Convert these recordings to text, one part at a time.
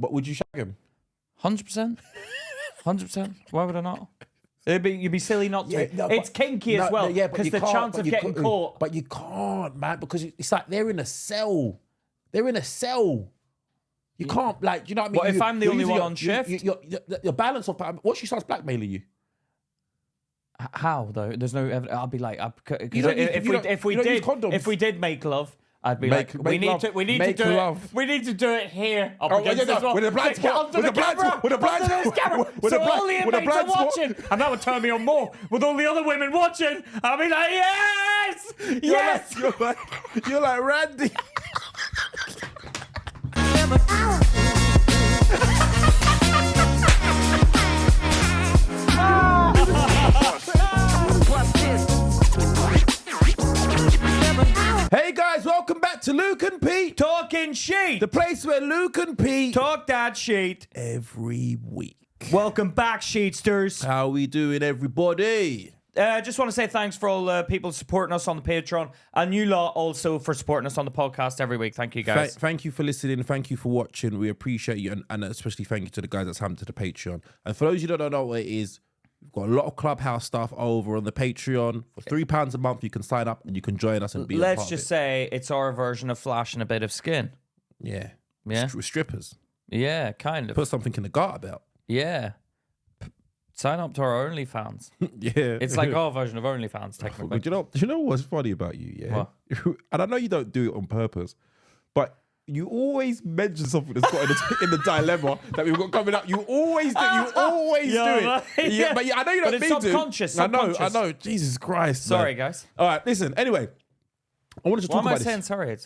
But would you shag him? 100%. 100%. Why would I not? You'd be silly not to. It's kinky as well. Because the chance of getting caught. But you can't, man, because it's like they're in a cell. They're in a cell. You can't, like, you know what I mean? What if I'm the only one on shift? Your balance of power. What if she starts blackmailing you? How though? There's no evidence. I'll be like, if we did make love, I'd be like, we need to do it. We need to do it here. With a blind spot. With a blind spot. With a blind spot. So all the inmates are watching, and that would turn me on more. With all the other women watching, I'll be like, yes, yes. You're like Randy. Hey guys, welcome back to Luke and Pete Talking Sheet, the place where Luke and Pete talk that sheet every week. Welcome back, Sheetsters. How we doing, everybody? Just want to say thanks for all the people supporting us on the Patreon, and you lot also for supporting us on the podcast every week. Thank you, guys. Thank you for listening. Thank you for watching. We appreciate you, and especially thank you to the guys that's come to the Patreon. And for those of you that don't know what it is, we've got a lot of Clubhouse stuff over on the Patreon. For £3 a month, you can sign up and you can join us and be a part of it. Let's just say it's our version of flashing a bit of skin. Yeah. Yeah. With strippers. Yeah, kind of. Put something in the garter belt. Yeah. Sign up to our OnlyFans. Yeah. It's like our version of OnlyFans, technically. Do you know what's funny about you? Yeah. What? And I know you don't do it on purpose, but you always mention something that's got in the dilemma that we've got coming up. You always do. You always do it. Right. Yeah, but I know you don't but it's mean to. subconscious. I know. Jesus Christ. Sorry, man. guys. All right, listen. Anyway, I wanted to talk about this. Why am I saying sorry?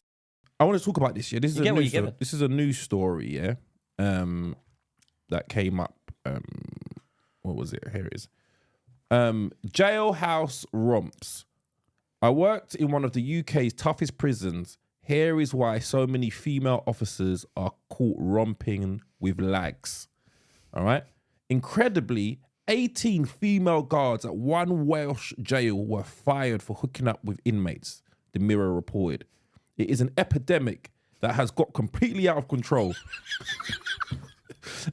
I want to talk about this. Yeah, this is you a new story. This is a news story. Yeah, that came up. What was it? Here it is. Jailhouse romps. I worked in one of the UK's toughest prisons. Here is why so many female officers are caught romping with lags. All right. Incredibly, 18 female guards at one Welsh jail were fired for hooking up with inmates, the Mirror reported. It is an epidemic that has got completely out of control.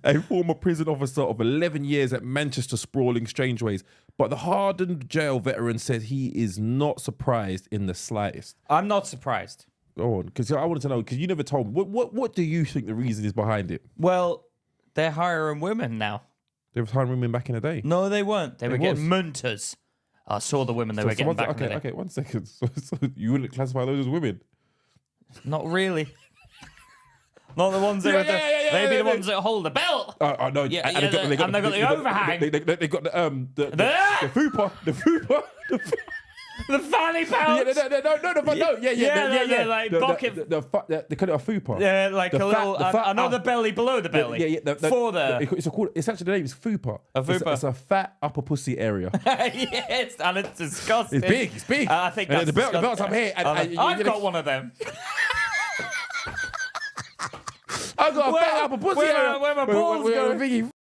A former prison officer of 11 years at Manchester sprawling Strangeways. But the hardened jail veteran said he is not surprised in the slightest. I'm not surprised. Go on, because I wanted to know, because you never told me. What do you think the reason is behind it? Well, they're hiring women now. They were hiring women back in the day. No, they weren't. They were getting munters. I saw the women they were getting back in the day. Okay, 1 second. So you wouldn't classify those as women? Not really. Not the ones that maybe the ones that hold the belt. Oh no! Yeah, and they got the overhang. They got the fupa, the fanny pouch. Yeah. Like bucket. They call it a fupa. Yeah, like another belly below the belly. It's actually the name is fupa. A fupa. It's a fat upper pussy area. Yes, and it's disgusting. It's big. I think that's the belt's up here. I've got one of them. I got a fat upper pussy area. Where my balls go.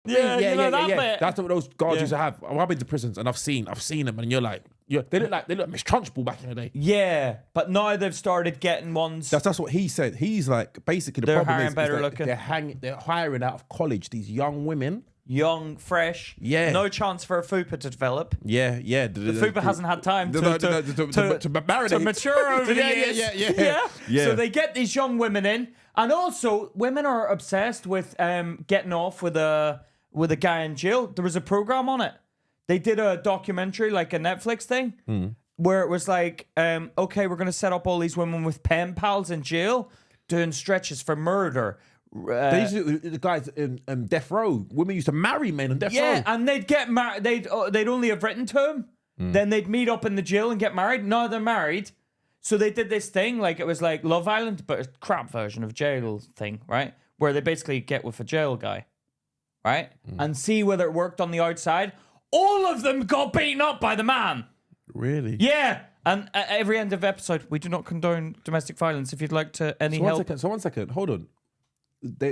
Yeah, that bit. That's what those guards used to have. I've been to prisons and I've seen them, and you're like, they look like Miss Trunchbull back in the day. Yeah, but now they've started getting ones. That's what he said. He's like, basically the problem is better looking. They're hiring out of college these young women. Young, fresh, no chance for a fupa to develop. Yeah. The fupa hasn't had time to mature over the years. Yeah. So they get these young women in, and also women are obsessed with getting off with a guy in jail. There was a program on it. They did a documentary, like a Netflix thing, where it was like, okay, we're going to set up all these women with pen pals in jail doing stretches for murder. They used to, the guys in death row. Women used to marry men on death row. Yeah, and they'd get married. They'd only have written to him. Then they'd meet up in the jail and get married. Now they're married. So they did this thing, like it was like Love Island, but a crap version of jail thing, right? Where they basically get with a jail guy, right? And see whether it worked on the outside. All of them got beaten up by the man. Really? Yeah. And at every end of episode, we do not condone domestic violence. If you'd like to any help. So 1 second, hold on.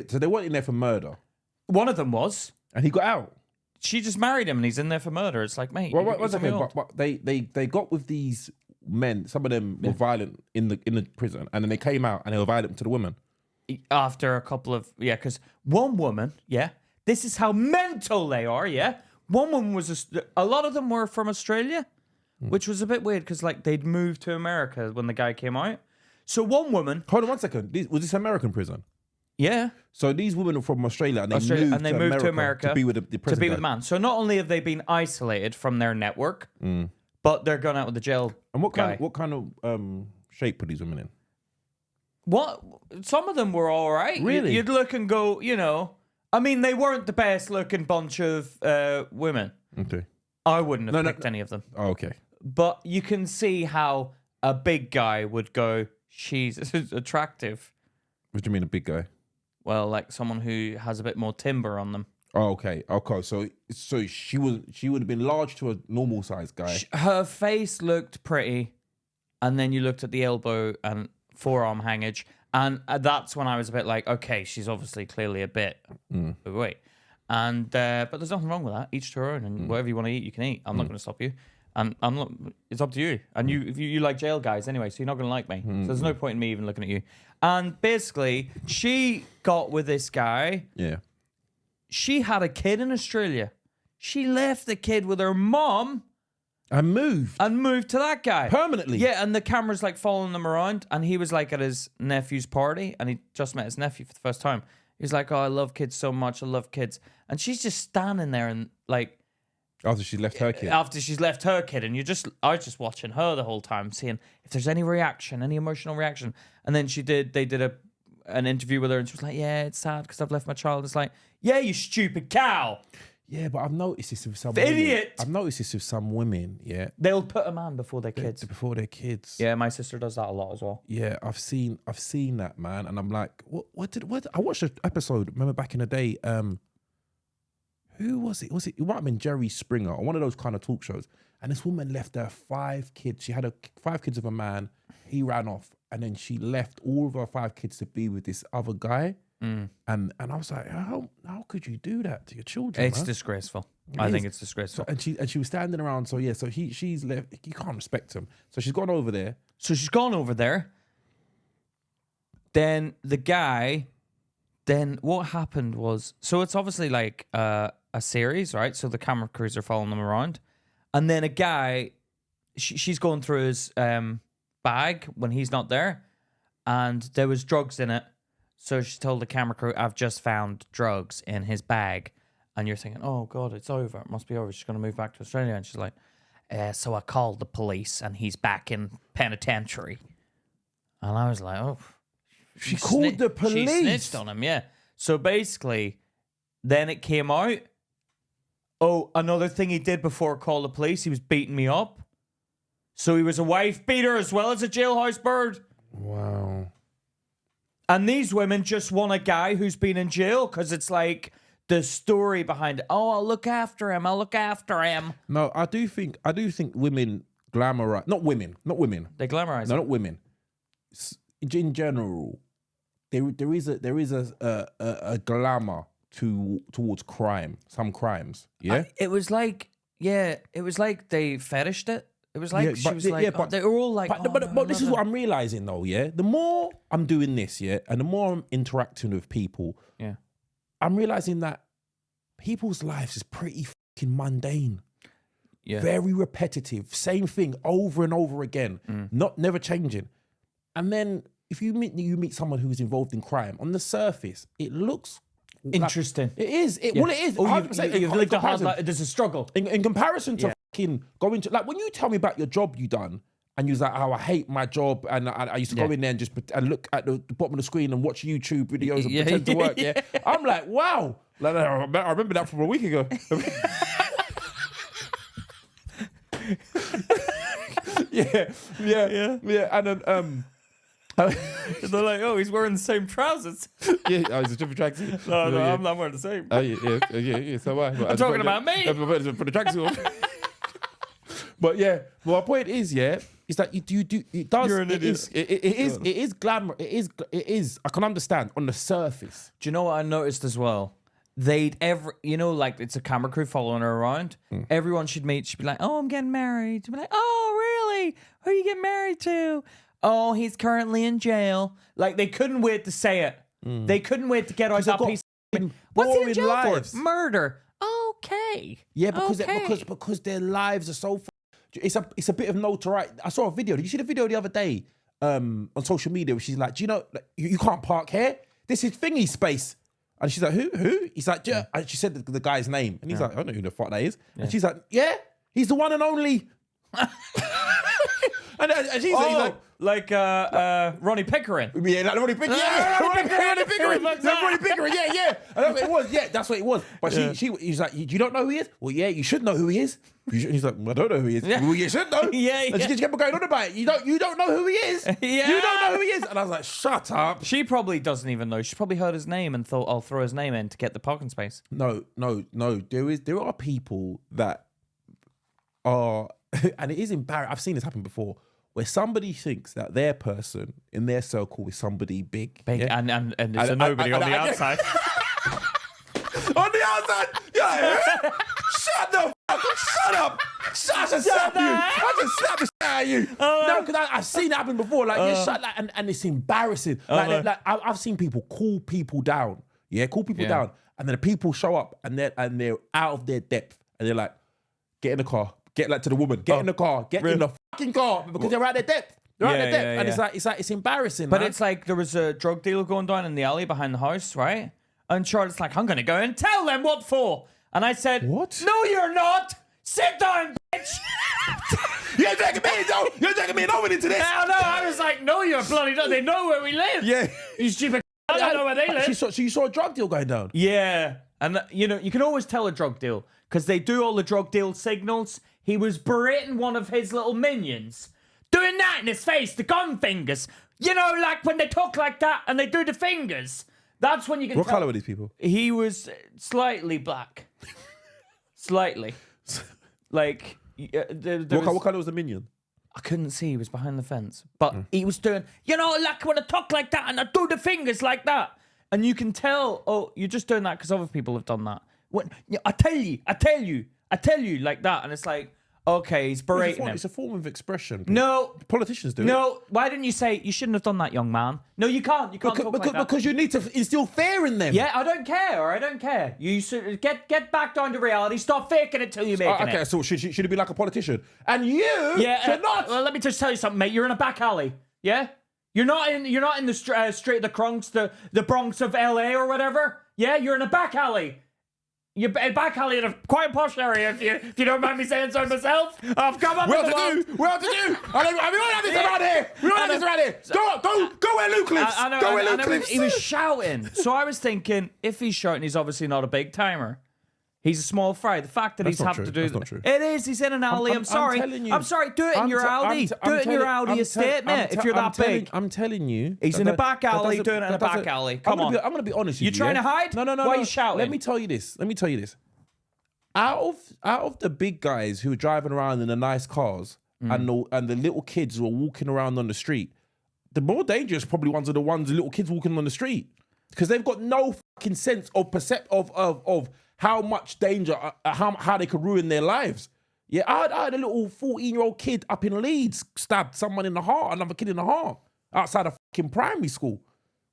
So they weren't in there for murder. One of them was. And he got out. She just married him and he's in there for murder. It's like, mate. Well, one second, but they got with these men. Some of them were violent in the prison, and then they came out and they were violent to the women. after a couple of because one woman, this is how mental they are. One woman was a lot of them were from Australia, which was a bit weird because like they'd moved to America when the guy came out. So one woman. Hold on 1 second. Was this American prison? Yeah. So these women are from Australia and they moved to America to be with the president. To be with the man. So not only have they been isolated from their network, but they're going out with the jail. And what kind of shape were these women in? What? Some of them were all right. Really? You'd look and go, I mean, they weren't the best looking bunch of women. Okay. I wouldn't have picked any of them. Oh, okay. But you can see how a big guy would go, she's attractive. What do you mean a big guy? Well, like someone who has a bit more timber on them. Oh, okay. So she would have been large to a normal sized guy. Her face looked pretty, and then you looked at the elbow and forearm hangage, and that's when I was a bit like, okay, she's obviously clearly a bit overweight. And but there's nothing wrong with that. Each to her own, and whatever you want to eat, you can eat. I'm not going to stop you. And I'm not. It's up to you. And you like jail guys anyway, so you're not going to like me. So there's no point in me even looking at you. And basically, she got with this guy. Yeah. She had a kid in Australia. She left the kid with her mom. And moved to that guy. Permanently? Yeah, and the camera's like following them around. And he was like at his nephew's party. And he just met his nephew for the first time. He's like, oh, I love kids so much. I love kids. And she's just standing there and like... After she left her kid. After she's left her kid. And I was just watching her the whole time, seeing if there's any reaction, any emotional reaction. And then they did an interview with her and she was like, yeah, it's sad because I've left my child. It's like, yeah, you stupid cow. Yeah, but I've noticed this with some idiot. Women. I've noticed this with some women, yeah. They'll put a man before their kids. Before their kids. Yeah, my sister does that a lot as well. Yeah, I've seen that, man. And I'm like, what I watched an episode, remember back in the day, who was it? It might have been Jerry Springer or one of those kind of talk shows. And this woman left her 5 kids. She had 5 kids of a man. He ran off. And then she left all of her 5 kids to be with this other guy. And I was like, how could you do that to your children? It's disgraceful. I think it's disgraceful. So, and she was standing around. So yeah, so she's left. You can't respect him. So she's gone over there. Then the guy. Then what happened was, so it's obviously like a series, right? So the camera crews are following them around, and then a guy, she's going through his bag when he's not there, and there was drugs in it. So she told the camera crew, I've just found drugs in his bag. And you're thinking, oh, God, it's over. It must be over. She's going to move back to Australia. And she's like, so I called the police and he's back in penitentiary. And I was like, oh. She called the police? She snitched on him, yeah. So basically, then it came out. Oh, another thing he did before call the police, he was beating me up. So he was a wife beater as well as a jailhouse bird. Wow. And these women just want a guy who's been in jail because it's like the story behind it. Oh, I'll look after him. No, I do think women glamorize. Not women. They glamorize. No, not women. In general, there is a glamour towards crime. Some crimes. Yeah. It was like they fetished it. It was like she was like, but they were all like. But this is what I'm realizing though. Yeah, the more I'm doing this, yeah, and the more I'm interacting with people, yeah, I'm realizing that people's lives is pretty fucking mundane. Yeah, very repetitive, same thing over and over again, never changing. And then if you meet someone who's involved in crime, on the surface, it looks interesting. Like, it is. Well, it is. Oh, you've lived a hard life. There's a struggle in comparison to fucking going to, like, when you tell me about your job you done, and you was like, oh, I hate my job, and I used to go in there and just and look at the bottom of the screen and watch YouTube videos and pretend to work. Yeah, I'm like, wow. Like, I remember that from a week ago. Yeah. And then they're like, oh, he's wearing the same trousers. Yeah, I was a different tracksuit. No, I'm not wearing the same. Yeah. So why? I'm talking about me. For the tracksuit. But yeah, well, my point is, is that you do. It does. You're an idiot. It is glamour. It is. I can understand on the surface. Do you know what I noticed as well? Like it's a camera crew following her around. Everyone she'd meet, she'd be like, oh, I'm getting married. She'd be like, oh, really? Who are you getting married to? Oh, he's currently in jail. Like, they couldn't wait to say it. They couldn't wait to get out that piece. What's he in jail for? Murder. Okay. Yeah, because their lives are so. It's a bit of notoriety. I saw a video. Did you see the video the other day on social media where she's like, "Do you know you can't park here? This is thingy space." And she's like, "Who?" He's like, "Yeah." And she said the guy's name, and he's like, "I don't know who the fuck that is." Yeah. And she's like, "Yeah, he's the one and only." and she's like Ronnie Pickering. Yeah, like Ronnie Pickering. Yeah, Ronnie Pickering. Ronnie Pickering. Yeah. And that's what it was. Yeah, that's what it was. But he's like, "You don't know who he is? Well, yeah, you should know who he is." And he's like, "I don't know who he is." Yeah. Well, you should know. And she just kept going on about it. You don't know who he is. Yeah. You don't know who he is. And I was like, "Shut up." She probably doesn't even know. She probably heard his name and thought, "I'll throw his name in to get the parking space." No. There are people that are, and it is embarrassing. I've seen this happen before, where somebody thinks that their person in their circle is somebody big. Yeah? And there's a nobody on the outside. On the outside, yeah. Shut up! I should slap you. I should slap the shit out of you. No, because I've seen it happen before. And it's embarrassing. I've seen people call people down. Yeah, call people down, and then the people show up and they're out of their depth, and they're like, "Get in the car." Get to the woman. Get in the car. Get in the fucking car because they're out of their depth. They're out of their depth, and it's embarrassing. But man. it's like there was a drug deal going down in the alley behind the house, right? And Charlotte's like, "I'm gonna go and tell them what for." And I said, "What? No, you're not. Sit down, bitch." You're taking me, though. You're taking me over into this. No, I was like, "No, you're bloody not. They know where we live." Yeah. You stupid. I don't know where they live. So you saw a drug deal going down? Yeah. And you can always tell a drug deal because they do all the drug deal signals. He was berating one of his little minions, doing that in his face, the gun fingers. You know, like when they talk like that and they do the fingers. That's when you can tell. What colour were these people? He was slightly black. Slightly. Like, what colour was the minion? I couldn't see. He was behind the fence. But he was doing, like when I talk like that and I do the fingers like that. And you can tell, you're just doing that because other people have done that. I tell you, like that. And it's like, okay, he's berating him. It's a form of expression. No. Politicians do it. No. Why didn't you say, you shouldn't have done that, young man? No, you can't. You can't talk like that. Because you need to instill fear in them. Yeah, I don't care. You should get back down to reality. Stop faking it till you make it. Okay, so should it be like a politician? And you should not. Well, let me just tell you something, mate. You're in a back alley. Yeah? You're not in the straight of the Bronx, the Bronx of LA or whatever. Yeah, you're in a back alley. You're in a back alley in a quite posh area, if you don't mind me saying so myself. I've come up with the one. We're to do. We don't have this around here. We don't have this around here. Go where Luke lives. Go where Luke lives. He was shouting. So I was thinking, if he's shouting, he's obviously not a big timer. He's a small fry. The fact that he's having to do that's not true. It is. He's in an alley. I'm sorry. I'm sorry. Do it in your Audi. Do it in your Audi estate, mate. If you're that big. I'm telling you. He's in a back alley doing it in a back alley. Come on. I'm going to be honest with you. You trying to hide? No. Why are you shouting? Let me tell you this. Out of the big guys who are driving around in the nice cars and the little kids who are walking around on the street, the more dangerous probably ones are the little kids walking on the street because they've got no fucking sense of of how much danger, how they could ruin their lives. Yeah, I had a little 14-year-old kid up in Leeds stabbed someone in the heart, another kid in the heart, outside of fucking primary school.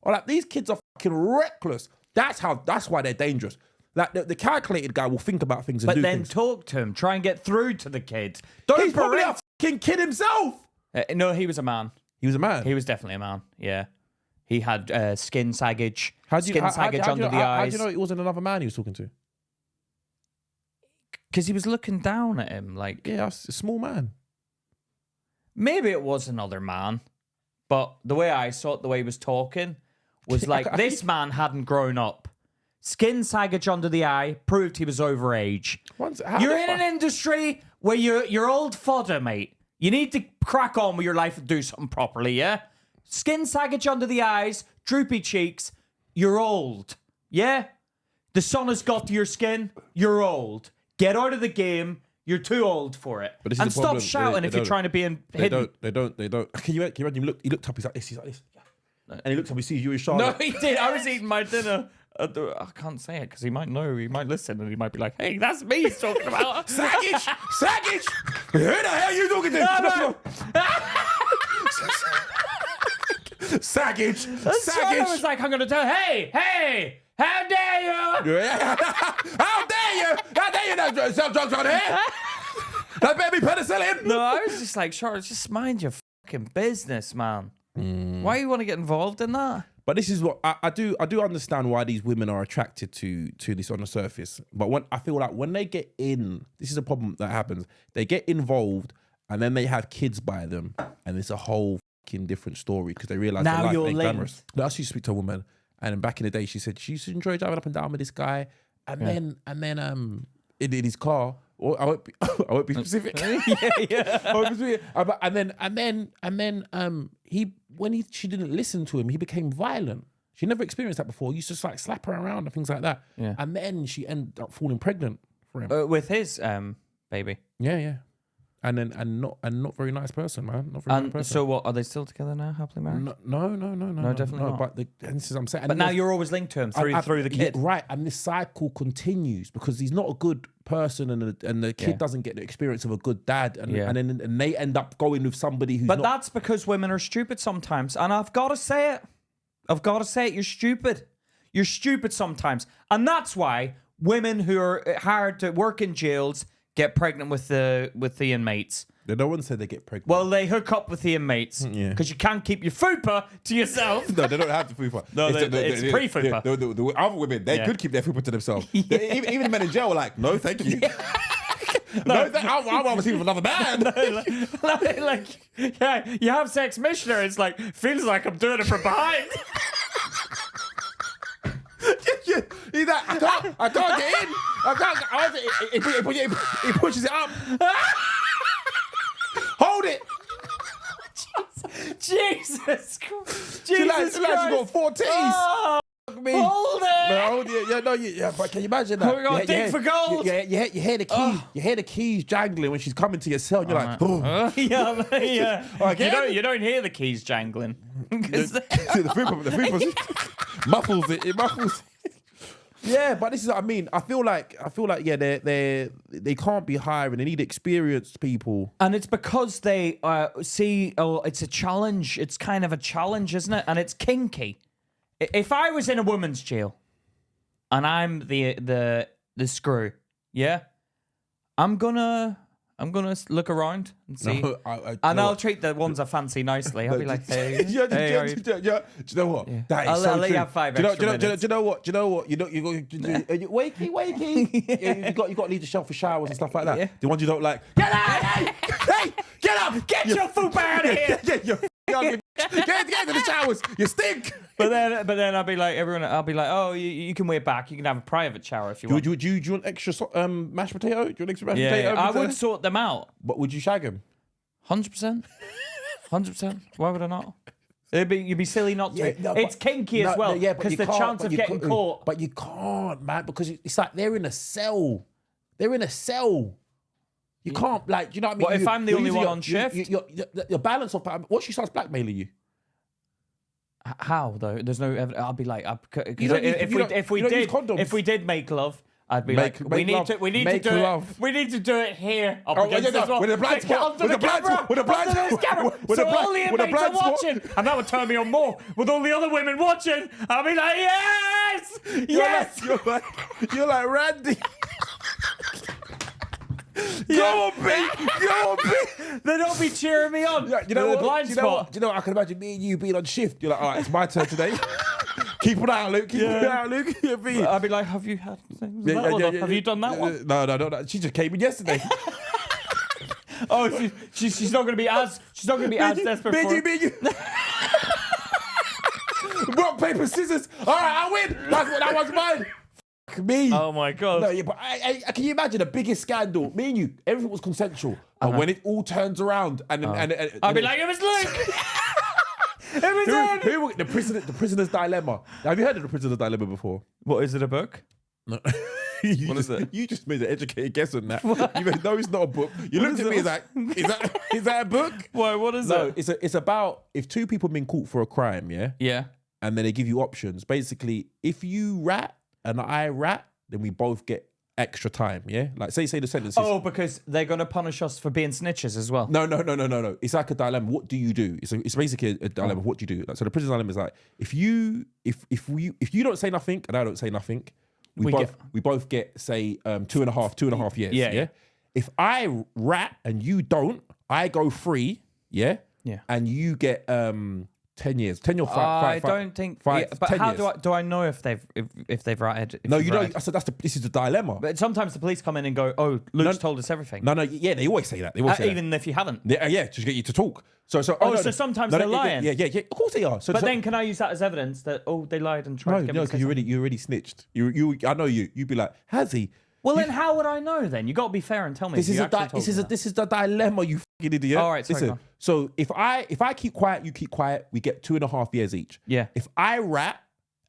Or like these kids are fucking reckless. That's why they're dangerous. Like the calculated guy will think about things and do things. But then talk to him, try and get through to the kid. He's probably a fucking kid himself. No, he was a man. He was a man? He was definitely a man, yeah. He had skin saggage. Under the eyes. How do you know it wasn't another man he was talking to? Because he was looking down at him like... Yeah, that's a small man. Maybe it was another man. But the way I saw it, the way he was talking, was like this man hadn't grown up. Skin saggage under the eye proved he was overage. You're in an industry where you're old fodder, mate. You need to crack on with your life and do something properly, yeah? Skin saggage under the eyes, droopy cheeks, you're old. Yeah? The sun has got to your skin, you're old. Get out of the game. You're too old for it. And stop shouting if you're trying to be hidden. They don't. Can you imagine? He looked up. He's like this. And he looked up. He sees you in Charlotte. No, he did. I was eating my dinner. I can't say it because he might know. He might listen and he might be like, "Hey, that's me he's talking about." Saggage. Who the hell are you talking to? Saggage. I was like, I'm going to tell, hey, how dare you? How dare you? How dare you not sell drugs on here? That better be penicillin. No, I was just like, Charlotte, just mind your fucking business, man. Why you want to get involved in that? But this is what I do understand why these women are attracted to this on the surface. But when I feel like when they get in, this is a problem that happens. They get involved and then they have kids by them, and it's a whole fucking different story because they realize Now their life you're ain't linked. glamorous. I used to speak to a woman, and then back in the day, she said she used to enjoy driving up and down with this guy, and then in his car. Or I won't be specific. yeah. I won't be specific. And then she didn't listen to him, he became violent. She never experienced that before. He used to just like slap her around and things like that. Yeah. And then she ended up falling pregnant for him. With his baby. Yeah. And not very nice person, man. Not very nice person. So what? Are they still together now? Happily married? No, definitely not. But this is what I'm saying. But now you're always linked to him through the kid. Yeah, right, and this cycle continues because he's not a good person, and the kid doesn't get the experience of a good dad, and then they end up going with somebody who's. But that's because women are stupid sometimes, and I've got to say it. You're stupid. You're stupid sometimes, and that's why women who are hired to work in jails get pregnant with the inmates. No one said they get pregnant. Well, they hook up with the inmates because you can't keep your fupa to yourself. No, they don't have the fupa. No, it's pre-fupa. The other women, they could keep their fupa to themselves. Even the men in jail were like, no, thank you. I want to see with another man. You have sex missionary. It's like, feels like I'm doing it from behind. I can't get in. He pushes it up. Hold it. Jesus Christ. She got 4 T's. Oh, Me. hold it. No, hold it. Yeah, but can you imagine that? We're going to dig for gold. You hear the keys. You hear the keys jangling when she's coming to your cell. And you're like, oh. Yeah. Again? You don't hear the keys jangling. The fupa muffles it. It muffles. Yeah, but this is what I mean. I feel like they can't be hiring. They need experienced people. And it's because they see, it's a challenge. It's kind of a challenge, isn't it? And it's kinky. If I was in a woman's jail and I'm the screw, yeah, I'm gonna look around and see, I'll treat the ones I fancy nicely. I'll be like, hey, do you know what? Yeah. That is I'll so let true. you have 5 extra minutes. Do you know what? Wakey. You got to leave the shelf for showers and stuff like that. Yeah. The ones you don't like. Get out! Hey, get up! Get your fupa out of here! Get into the showers. You stink. But then I'll be like, oh, you can wear back. You can have a private shower if you want. Do you want extra mashed potato? Do you want extra mashed potato? I would sort them out. But would you shag him? 100%. 100%. Why would I not? You'd be silly not to. Yeah, no, it's kinky as well because the chance of getting caught. But you can't, man, because it's like they're in a cell. They're in a cell. You can't, like, you know what I mean? What if I'm the only one on shift? Your balance of power. What she starts blackmailing you? How though? There's no evidence. I'll be like, if we did make love, I'd be like, we need to do it here. With a blind spot. With a blind spot. So all the inmates are watching, and that would turn me on more. With all the other women watching, I'll be like, yes. You're like Randy. Go on, B. They don't be cheering me on. Yeah, you know what? Blind spot. Do you know what? I can imagine me and you being on shift. You're like, all right, it's my turn today. Keep it out, Luke. Keep it out, Luke. I'd be like, have you had things? Have you done that one? No. She just came in yesterday. Oh, she's not going to be as desperate. Me and you. Rock, paper, scissors. All right, I win. That was mine. Me. Oh my god. No, yeah, but can you imagine the biggest scandal? Me and you, everything was consensual. And when it all turns around and I'd be like, it was Luke. It was him. The prisoner's dilemma. Have you heard of the prisoner's dilemma before? What is it, a book? No. What is it? You just made an educated guess on that. You made, no, it's not a book. You looked at me like, is that a book? Why? What is it? No, it's about if two people have been caught for a crime, yeah? Yeah. And then they give you options. Basically, if you rat and I rat, then we both get extra time. Yeah, like say the sentence. Is, Oh, because they're going to punish us for being snitches as well. No. It's like a dilemma. What do you do? It's basically a dilemma. What do you do? Like, so the prison dilemma is like if you don't say nothing and I don't say nothing, we both get say 2.5 years. Yeah. If I rat and you don't, I go free. Yeah. And you get 10 years. 10 or 5. I don't think. Five. But 10 how years. do I know if they've ratted? No, you don't. I said this is the dilemma. But sometimes the police come in and go, "Oh, Luke's told us everything." No. Yeah, they always say that. They always say even if you haven't. Yeah, just get you to talk. So sometimes they're lying. Yeah. Of course they are. But then can I use that as evidence that they lied and tried to get me to say because you already snitched. I know you. You'd be like, has he? Well, then how would I know? Then you got to be fair and tell me. This is the dilemma, you fucking idiot. All right, sorry, listen. So if I keep quiet, you keep quiet. We get 2.5 years each. Yeah. If I rat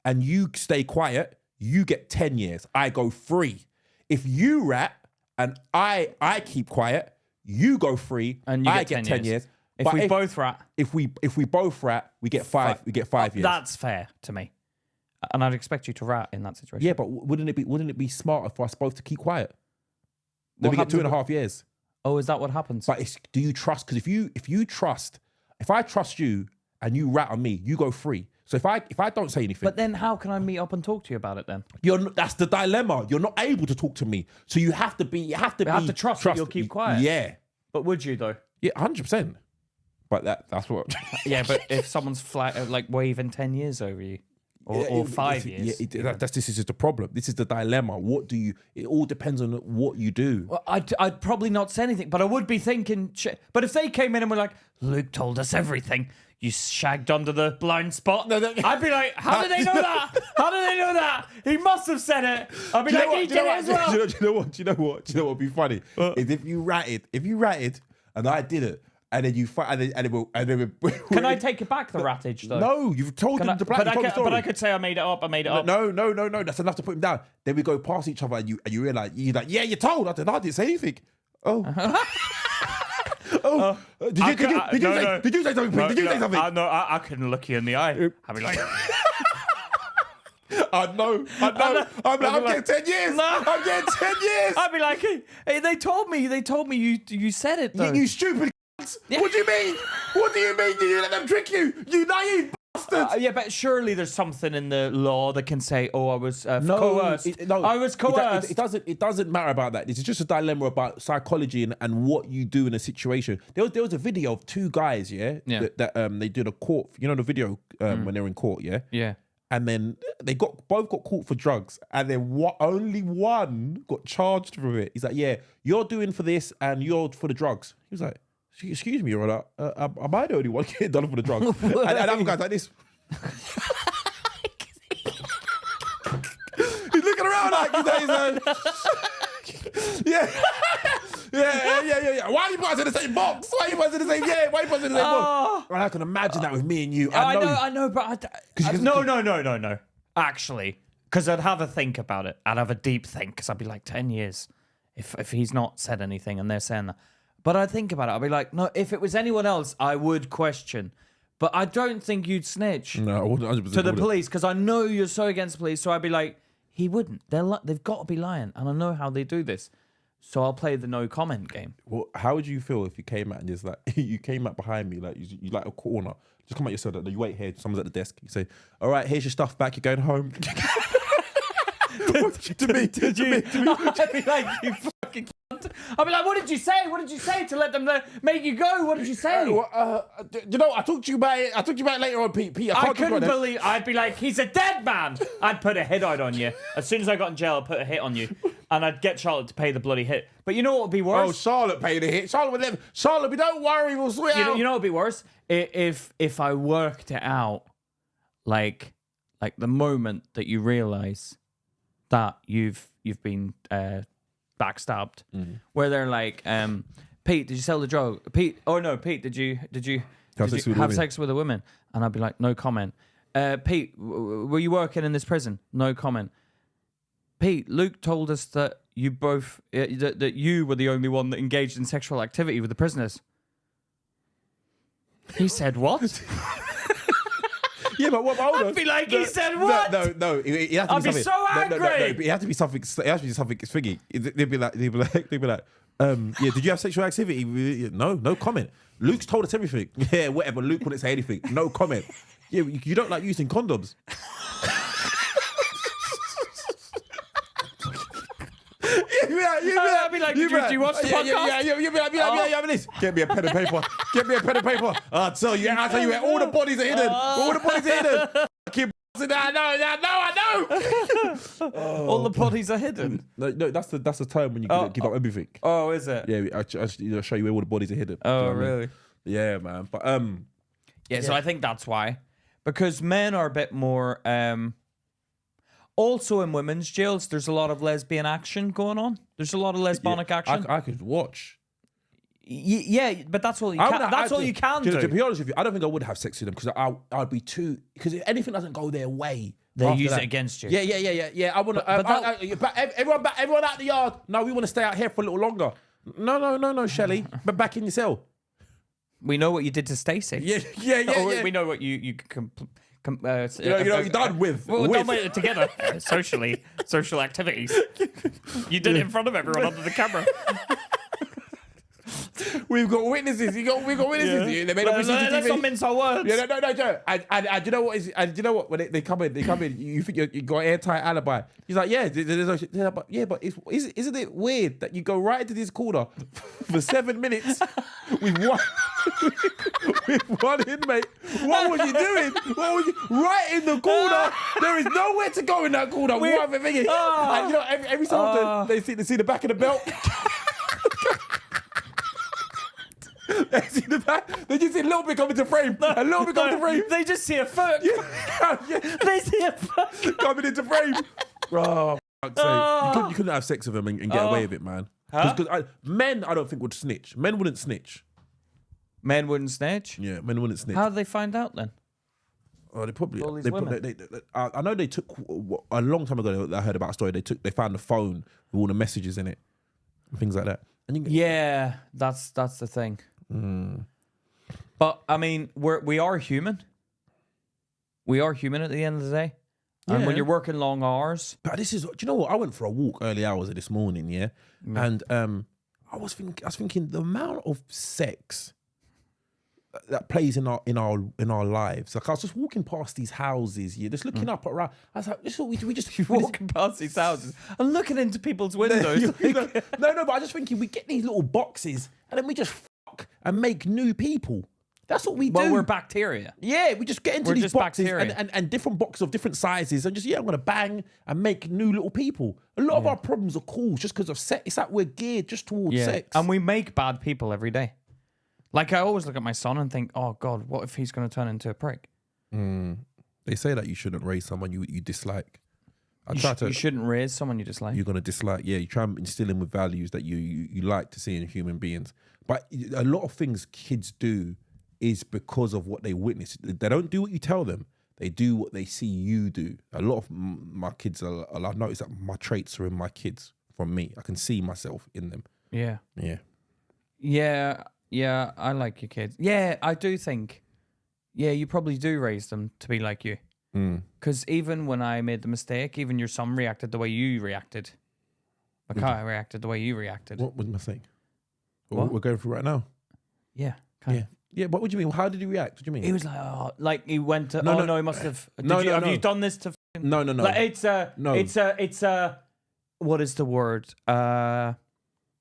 and you stay quiet, you get 10 years. I go free. If you rat and I keep quiet, you go free and I get 10 years. If we both rat, if we both rat, we get 5. We get 5 years. That's fair to me. And I'd expect you to rat in that situation. Yeah, but wouldn't it be smarter for us both to keep quiet? Then we get 2.5 years. Oh, is that what happens? But do you trust? Because if I trust you and you rat on me, you go free. So if I don't say anything, but then how can I meet up and talk to you about it then? That's the dilemma. You're not able to talk to me, so you have to trust that you'll keep quiet. Yeah, but would you though? Yeah, 100%. But that's what. Yeah, but if someone's waving 10 years over you. Or 5 years. This is just the problem. This is the dilemma. What do you? It all depends on what you do. Well, I'd probably not say anything, but I would be thinking. But if they came in and were like, "Luke told us everything. You shagged under the blind spot," I'd be like, "How did they know that? How did they know that? He must have said it." I'd be like, "He did it as well." Do you know what? Do you know what would be funny? Is if you ratted, and I did it. And then you fight, and then Can I take it back the rattage though? No, you've told them to but I could say I made it up. No. That's enough to put him down. Then we go past each other, and you realize you're like, yeah, you're told. I didn't say anything. Oh. Did you say something? Did you say something? No, I couldn't look you in the eye. I'd be like. I know. I'm getting 10 years. No. I'm getting 10 years. I'd be like, hey, they told me you said it though. You stupid. Yeah. What do you mean? What do you mean? Did you let them trick you? You naive bastard! Yeah, but surely there's something in the law that can say, "Oh, I was coerced." I was coerced. It doesn't matter about that. This is just a dilemma about psychology and what you do in a situation. There was a video of 2 guys, that they did a court. You know the video when they're in court, yeah. Yeah. And then they both got caught for drugs, and then only one got charged for it. He's like, "Yeah, you're doing for this, and you're for the drugs." He was like, "Excuse me, Your Honor, am I the only one getting done for the drugs?" and other guys like this. He's looking around like yeah. Why are you guys in the same box? Why are you guys in the same? Yeah, why are you guys in the same box? Well, I can imagine that with me and you. I know, but no. Actually, because I'd have a think about it. I'd have a deep think because I'd be like 10 years if he's not said anything and they're saying that. But I'd think about it. I'd be like, no, if it was anyone else, I would question. But I don't think you'd snitch no, I wouldn't, 100% to the police because I know you're so against the police. So I'd be like, he wouldn't. They've got to be lying. And I know how they do this. So I'll play the no comment game. Well, how would you feel if you came out and just like, you came out behind me, like you like a corner, just come out yourself, you wait here, someone's at the desk, you say, "All right, here's your stuff back, you're going home." to me. I'd be like, "You fucking cunt." I'd be like, "What did you say? What did you say to let them make you go? What did you say?" You know, I talked to you about it later on, Pete. I couldn't believe. I'd be like, "He's a dead man." I'd put a hit out on you. As soon as I got in jail, I'd put a hit on you. And I'd get Charlotte to pay the bloody hit. But you know what would be worse? Oh, Charlotte paid the hit. Charlotte, don't worry, we'll sort it out. You know what would be worse? If I worked it out, like the moment that you realise that you've been backstabbed, where they're like, "Pete, did you sell the drug? Pete, oh no, Pete, did you have sex with a woman?" And I'd be like, "No comment." Pete, were you working in this prison? No comment. Pete, Luke told us that you both that you were the only one that engaged in sexual activity with the prisoners. He said what? Yeah, but hold on. I'd be like, he said what? No. It has to I'd be something. so angry. No, it has to be something. It has to be something thingy. They'd be like, yeah. Did you have sexual activity? No comment. Luke's told us everything. Yeah, whatever. Luke wouldn't say anything. No comment. Yeah, you don't like using condoms. I'd be like, do you watch the podcast? Yeah, you'd be like, this. Get me a pen and paper. I'll tell you where all the bodies are hidden. All the bodies are hidden. Fucking I know. All the bodies are hidden. No, that's the time when you give up everything. Oh, is it? Yeah, I'll show you where all the bodies are hidden. Oh, really? Yeah, man. But yeah, so I think that's why. Because men are a bit more also in women's jails, there's a lot of lesbian action going on. There's a lot of lesbianic action. I could watch. Yeah, but that's all you can. That's all you can do. To be honest with you, I don't think I would have sex with them because I'd be too. Because if anything doesn't go their way, they use it against you. Yeah. I want to. But everyone out the yard. No, we want to stay out here for a little longer. No, Shelley. But back in your cell. We know what you did to Stacey. Yeah. We know what you you're done with. We're done with it together. Social activities. You did it in front of everyone under the camera. We've got witnesses. We've got witnesses. Yeah. They made up CCTV. Let's not mince our words. Yeah, no, Joe. And you know what is? And you know what? When they come in, you think you got airtight alibi. He's like, yeah, but isn't it weird that you go right into this corner for 7 minutes with one inmate? What was you doing? Right in the corner? There is nowhere to go in that corner. And you know, every so often they see the back of the belt. They see the back. They just see a little bit coming to frame. A little bit coming to frame. They just see a foot. They see a foot coming into frame. Oh, fuck's sake. You couldn't have sex with them and get away with it, man. Because men, I don't think would snitch. Men wouldn't snitch. Men wouldn't snitch? Yeah, men wouldn't snitch. How did they find out then? Oh, they probably. All these women. I know they took a long time ago. I heard about a story. They found the phone with all the messages in it and things like that. And yeah, that's the thing. Mm. But I mean, we are human. We are human at the end of the day. Yeah. And when you're working long hours. But this is, do you know what? I went for a walk early hours of this morning, yeah, and I was thinking the amount of sex that plays in our lives. Like I was just walking past these houses, yeah, just looking up around. I was like, this is what we just walking past these houses and looking into people's windows. No, but I just thinking we get these little boxes and then we just fuck and make new people. That's what we do. Well, we're bacteria. Yeah, we just get into these boxes and different boxes of different sizes and just, I'm going to bang and make new little people. A lot of our problems are caused just because of sex. It's like we're geared just towards sex. And we make bad people every day. Like, I always look at my son and think, oh, God, what if he's going to turn into a prick? They say that you shouldn't raise someone you dislike. You shouldn't raise someone you dislike. You're going to dislike, you try and instill in with values that you like to see in human beings. But a lot of things kids do is because of what they witness. They don't do what you tell them. They do what they see you do. A lot of my kids, I've noticed that my traits are in my kids from me. I can see myself in them. Yeah. Yeah, I like your kids. Yeah, I do think, you probably do raise them to be like you. Because even when I made the mistake, even your son reacted the way you reacted. Like how I reacted the way you reacted. What was my mistake? What we're going through right now? Yeah, Yeah, but what do you mean? How did he react? What do you mean? He was like, he went to, no, he must have. Have you done this to? No. Like, it's a, what is the word?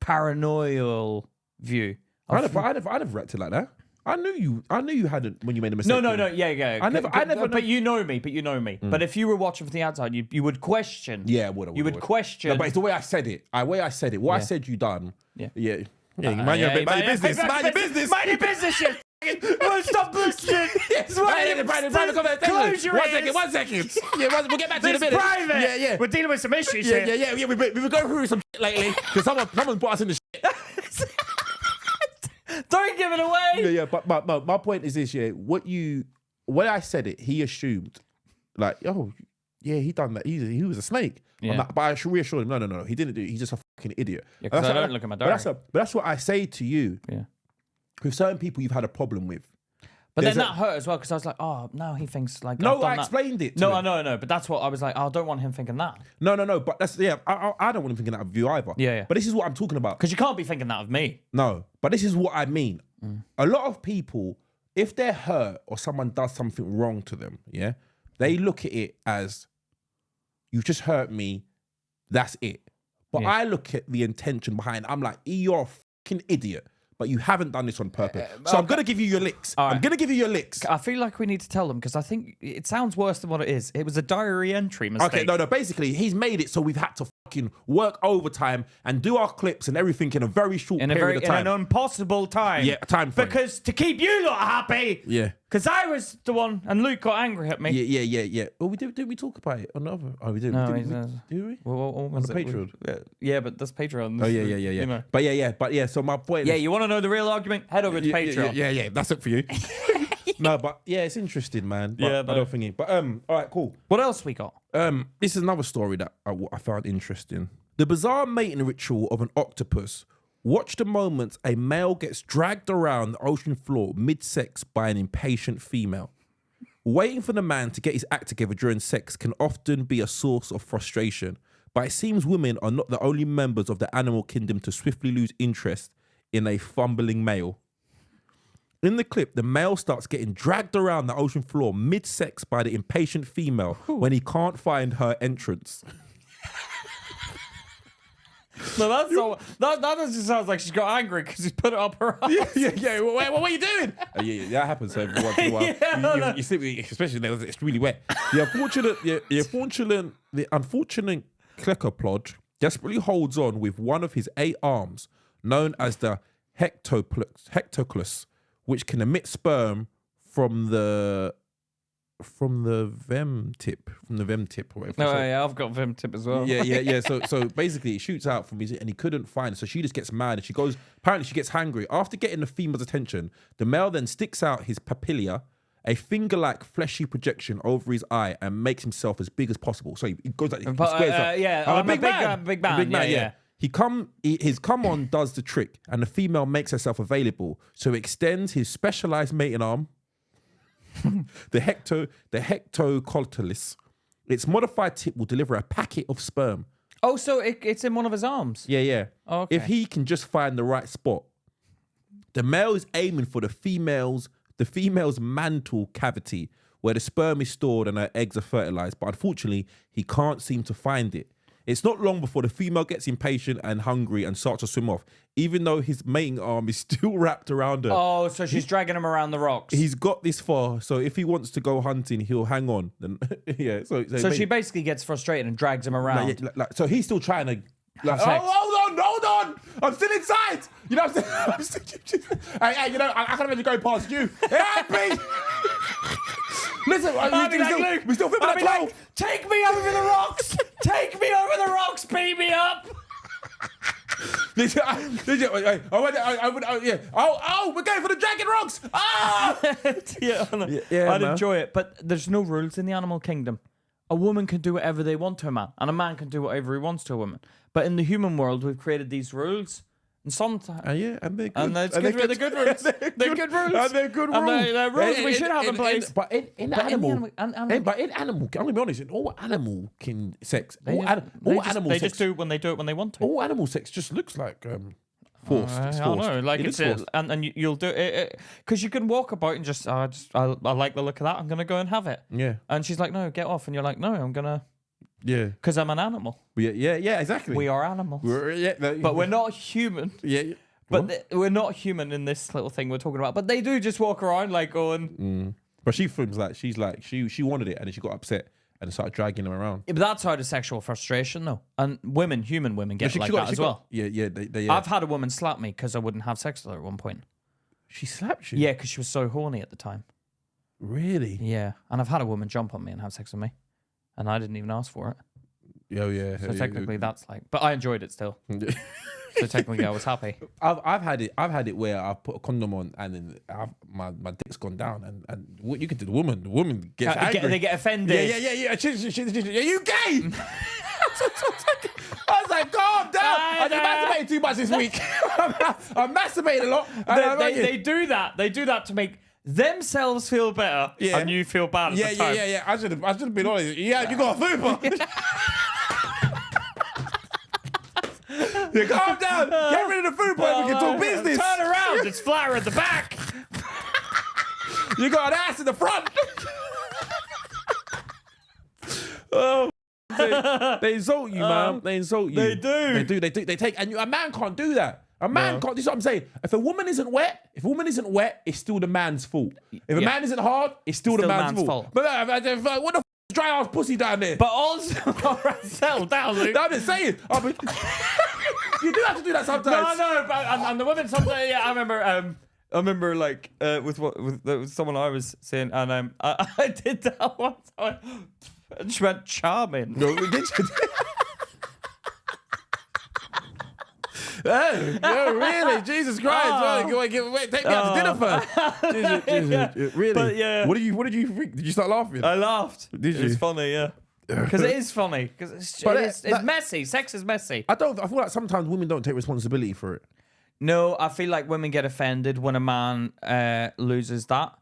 Paranoid view. I'd have reacted like that. I knew you hadn't when you made a mistake. No. Yeah. I never. But you know me. But if you were watching from the outside, you would question. Yeah, would. You would question. No, but it's the way I said it. What I said you done. Yeah. Mind your business. Mind your business. Mind your business. Well, stop listening. Close your ears. One second. Yeah, we'll get back to it in a minute. It's private. Yeah. We're dealing with some issues here. Yeah. We've been going through some shit lately because someone brought us in the shit. Don't give it away. Yeah. But my point is this: when I said it, he assumed, like, oh, yeah, he done that. He was a snake. Yeah. But I reassured him, no, he didn't do it. He's just a fucking idiot. Yeah, because I don't look at my diary. But that's what I say to you. Yeah. With certain people you've had a problem with. But then that hurt as well because I was like, oh, no, he thinks like. No, I explained it. No, I know. But that's what I was like. I don't want him thinking that. No. But that's I don't want him thinking that of you either. Yeah. But this is what I'm talking about. Because you can't be thinking that of me. No, but this is what I mean. A lot of people, if they're hurt or someone does something wrong to them, yeah, they look at it as you just hurt me. That's it. But I look at the intention behind it. I'm like, you're a fucking idiot. But you haven't done this on purpose. So I'm going to give you your licks. Right. I'm going to give you your licks. I feel like we need to tell them because I think it sounds worse than what it is. It was a diary entry mistake. Okay, no. Basically, he's made it so we've had to fucking work overtime and do our clips and everything in a very short period of time. In an impossible time. Yeah, time frame. Because to keep you lot happy. Yeah. Because I was the one and Luke got angry at me. Yeah. Well, did we talk about it on the other? Oh, we did. No, did we? Well, on the Patreon. Yeah, but that's Patreon. Oh, yeah. You know. But yeah. So my point. Yeah, you want to know the real argument? Head over to Patreon. Yeah. That's it for you. No, but yeah, it's interesting, man. But Yeah, I don't think it. But all right, cool. What else we got? This is another story that I found interesting. The bizarre mating ritual of an octopus. Watch the moments a male gets dragged around the ocean floor mid-sex by an impatient female. Waiting for the man to get his act together during sex can often be a source of frustration, but it seems women are not the only members of the animal kingdom to swiftly lose interest in a fumbling male. In the clip, the male starts getting dragged around the ocean floor mid-sex by the impatient female when he can't find her entrance. No, that just sounds like she's got angry because he's put it up her ass. Yeah. What are you doing? That happens every once in a while. You see, especially when it's really wet. The unfortunate clecopod desperately holds on with one of his 8 arms, known as the hectoclus, which can emit sperm from the vem tip or whatever. No, yeah, I've got vem tip as well. Yeah. So basically, it shoots out from his, and he couldn't find it. So she just gets mad, and she goes. Apparently, she gets hangry. After getting the female's attention, the male then sticks out his papilla, a finger-like fleshy projection over his eye, and makes himself as big as possible. So he goes like, he squares up. Yeah, I'm a big man. Yeah. His come on does the trick, and the female makes herself available. So he extends his specialized mating arm. the hectocoltalis. Its modified tip will deliver a packet of sperm. Oh, so it's in one of his arms? Yeah. Oh, okay. If he can just find the right spot. The male is aiming for the female's mantle cavity where the sperm is stored and her eggs are fertilized, but unfortunately, he can't seem to find it. It's not long before the female gets impatient and hungry and starts to swim off, even though his mating arm is still wrapped around her. Oh, so she's dragging him around the rocks. He's got this far, so if he wants to go hunting, he'll hang on. Then, yeah. So she basically gets frustrated and drags him around. So he's still trying to. Hold on! I'm still inside. You know, I'm still. Hey, you know, I can't imagine going past you. Help me! Listen, we still filming at 12. Take me over the rocks! Take me over the rocks! Beat me up! We're going for the dragon rocks! I'd enjoy it, but there's no rules in the animal kingdom. A woman can do whatever they want to a man, and a man can do whatever he wants to a woman. But in the human world, we've created these rules. And sometimes, and they're good. And they're good rules. They're good rules. And they're good rules. And they're rules we should have in place. But in animal, I'm gonna be honest. In all animal sex, they just do it when they want to. All animal sex just looks like forced. I don't know, like it's and you'll do it because you can walk about and just I like the look of that. I'm gonna go and have it. Yeah. And she's like, no, get off. And you're like, no, I'm gonna. Yeah. Because I'm an animal. Yeah, exactly. We are animals. But we're not human. Yeah. But we're not human in this little thing we're talking about. But they do just walk around like going. But she feels like she wanted it and then she got upset and started dragging them around. Yeah, but that's out of sexual frustration, though. And human women get like that as well. Yeah. I've had a woman slap me because I wouldn't have sex with her at one point. She slapped you? Yeah, because she was so horny at the time. Really? Yeah. And I've had a woman jump on me and have sex with me. And I didn't even ask for it. Yeah. So technically that's like, but I enjoyed it still. So technically I was happy. I've had it where I've put a condom on and then my dick's gone down and what you can do, the woman gets angry. They get offended. Yeah. Are you gay? I was like, calm down. I've been masturbating too much this week. I'm masturbating a lot. They do that. They do that to make themselves feel better and you feel bad at the time. Yeah. I should have been honest. Yeah, you got a fupa. Yeah, calm down. Get rid of the fupa and we can talk business. Turn around. It's flatter at the back. You got an ass in the front. Oh, they insult you, man. They insult you. They do. They do. They take, and a man can't do that. A man can't. This is what I'm saying. If a woman isn't wet, it's still the man's fault. If a man isn't hard, it's still the man's fault. But what the dry ass pussy down there? But also, settle down, Luke. No, I'm just saying. You do have to do that sometimes. No, but and the women sometimes. Yeah, I remember like with someone I was seeing, and I did that one time. And she went charming. No, did you? Oh, really? Jesus Christ! Take me out to dinner first. Jesus, really? But yeah. What did you think? Did you start laughing? I laughed. Did you? It's funny, yeah. Because it is funny. Because it's messy. Sex is messy. I feel like sometimes women don't take responsibility for it. No, I feel like women get offended when a man loses that.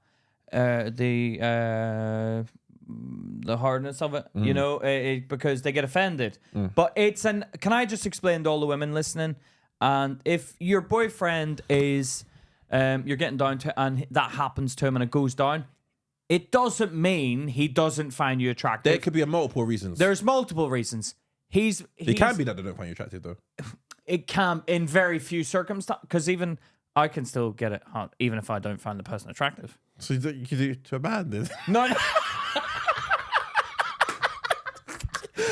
The hardness of it, you know, because they get offended. But can I just explain to all the women listening? And if your boyfriend is, you're getting down to, and that happens to him and it goes down, it doesn't mean he doesn't find you attractive. There could be multiple reasons. There's multiple reasons. It can be that they don't find you attractive, though. It can, in very few circumstances, because even I can still get it hot, even if I don't find the person attractive. So you can do it to a man, then? No. You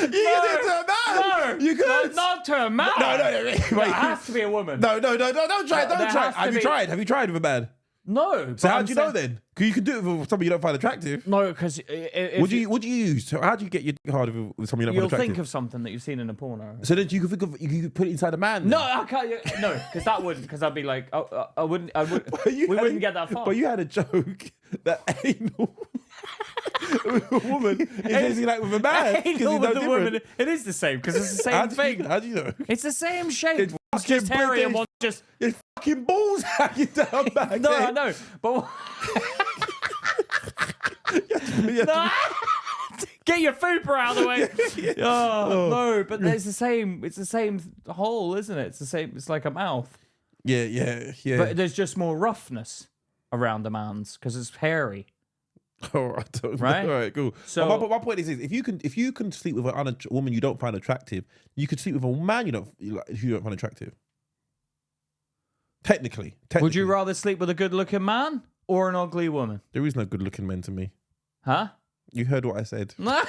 can do it to a man. No, you could. Not to a man. No. It has to be a woman. No. Don't try. Don't try. Have you tried? Have you tried with a man? No. So how do you know then? Because you can do it with somebody you don't find attractive. No, because what do you use? How do you get your dick hard with somebody you don't find attractive? You'll think of something that you've seen in a porno. So then you can think of you can put it inside a man. Then? No, I can't. No, because that wouldn't. Because I'd be like, I wouldn't. We wouldn't get that far. But you had a joke that anal with a woman is basically like with a man. Anal with a woman, it is the same because it's the same thing. How do you know? It's the same shape. It's just hairy and one just. It's fucking balls hanging down back. No, I know, but. No. Get your fupa out of the way. No, but it's the same. It's the same hole, isn't it? It's the same. It's like a mouth. Yeah. But there's just more roughness around the man's because it's hairy. Oh, I don't know. All right, cool. So my point is if you can sleep with a woman you don't find attractive, you could sleep with a man you don't find attractive. Technically. Would you rather sleep with a good-looking man or an ugly woman? There is no good-looking men to me. Huh? You heard what I said. Yeah,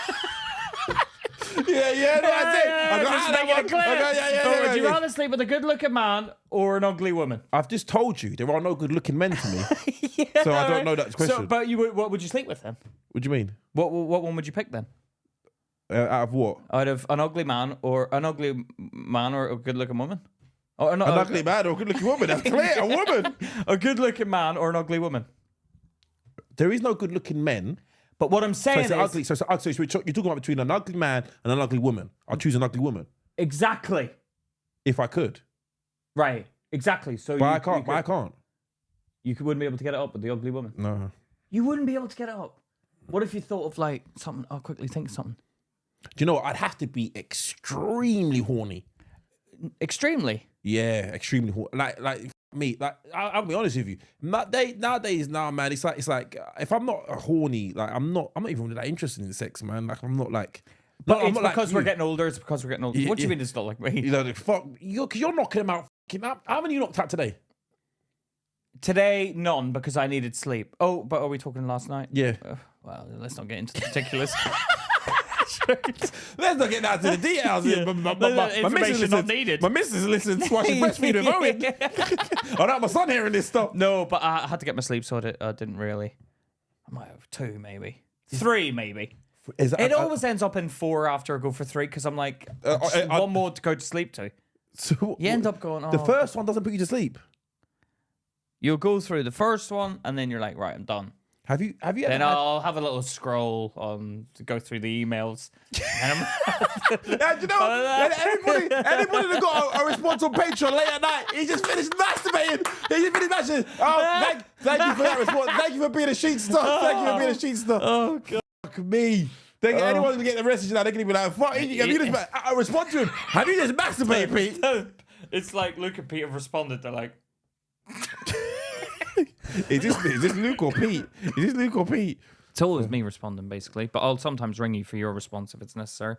would you rather sleep with a good-looking man or an ugly woman? I've just told you there are no good-looking men to me. So I don't know that question. So, but what would you sleep with then? What do you mean? What one would you pick then? Out of what? Out of an ugly man or a good-looking woman? Or an ugly man or a good-looking woman. That's clear. A woman. A good-looking man or an ugly woman. There is no good-looking men. But what I'm saying is... ugly. So you're talking about between an ugly man and an ugly woman. I'll choose an ugly woman. Exactly. If I could. Right. Exactly. So I can't. You wouldn't be able to get it up with the ugly woman? No. You wouldn't be able to get it up? What if you thought of like something... I'll quickly think of something. Do you know what? I'd have to be extremely horny. Extremely? Yeah, extremely horny. Like me, like I'll be honest with you. Nowadays, man, it's like if I'm not horny, like I'm not even that interested in sex, man. Like I'm not like. But it's because we're getting older. It's because we're getting older. What do you mean it's not like me? You know, fuck, because you're knocking them out. How many you knocked out today? Today, none, because I needed sleep. Oh, but are we talking last night? Yeah. Well, let's not get into the particulars. Let's not get down to the details. Yeah. My missus not needed. My missus listens while she breastfeeding with Owen. I don't have my son hearing this stuff. No, but I had to get my sleep, so I didn't really. I might have 2, maybe 3, maybe. It always ends up in 4 after I go for 3 because I'm like one more to go to sleep to. So you end up going. Oh, the first one doesn't put you to sleep. You'll go through the first one and then you're like, right, I'm done. Have you ever Then had... I'll have a little scroll on to go through the emails. And Yeah, you know, anybody that got a response on Patreon late at night, he just finished masturbating. He just finished masturbating. Oh, thank you for that response. Thank you for being a sheet star. Thank you for being a sheet star. Oh, God. Fuck me. Anyone gonna get the message now, they're gonna be like, fuck, have you just... I respond to him. Have you just masturbated, Pete? It's like Luke and Pete have responded. They're like... Is this Luke or Pete? Is this Luke or Pete? It's always me responding, basically. But I'll sometimes ring you for your response if it's necessary.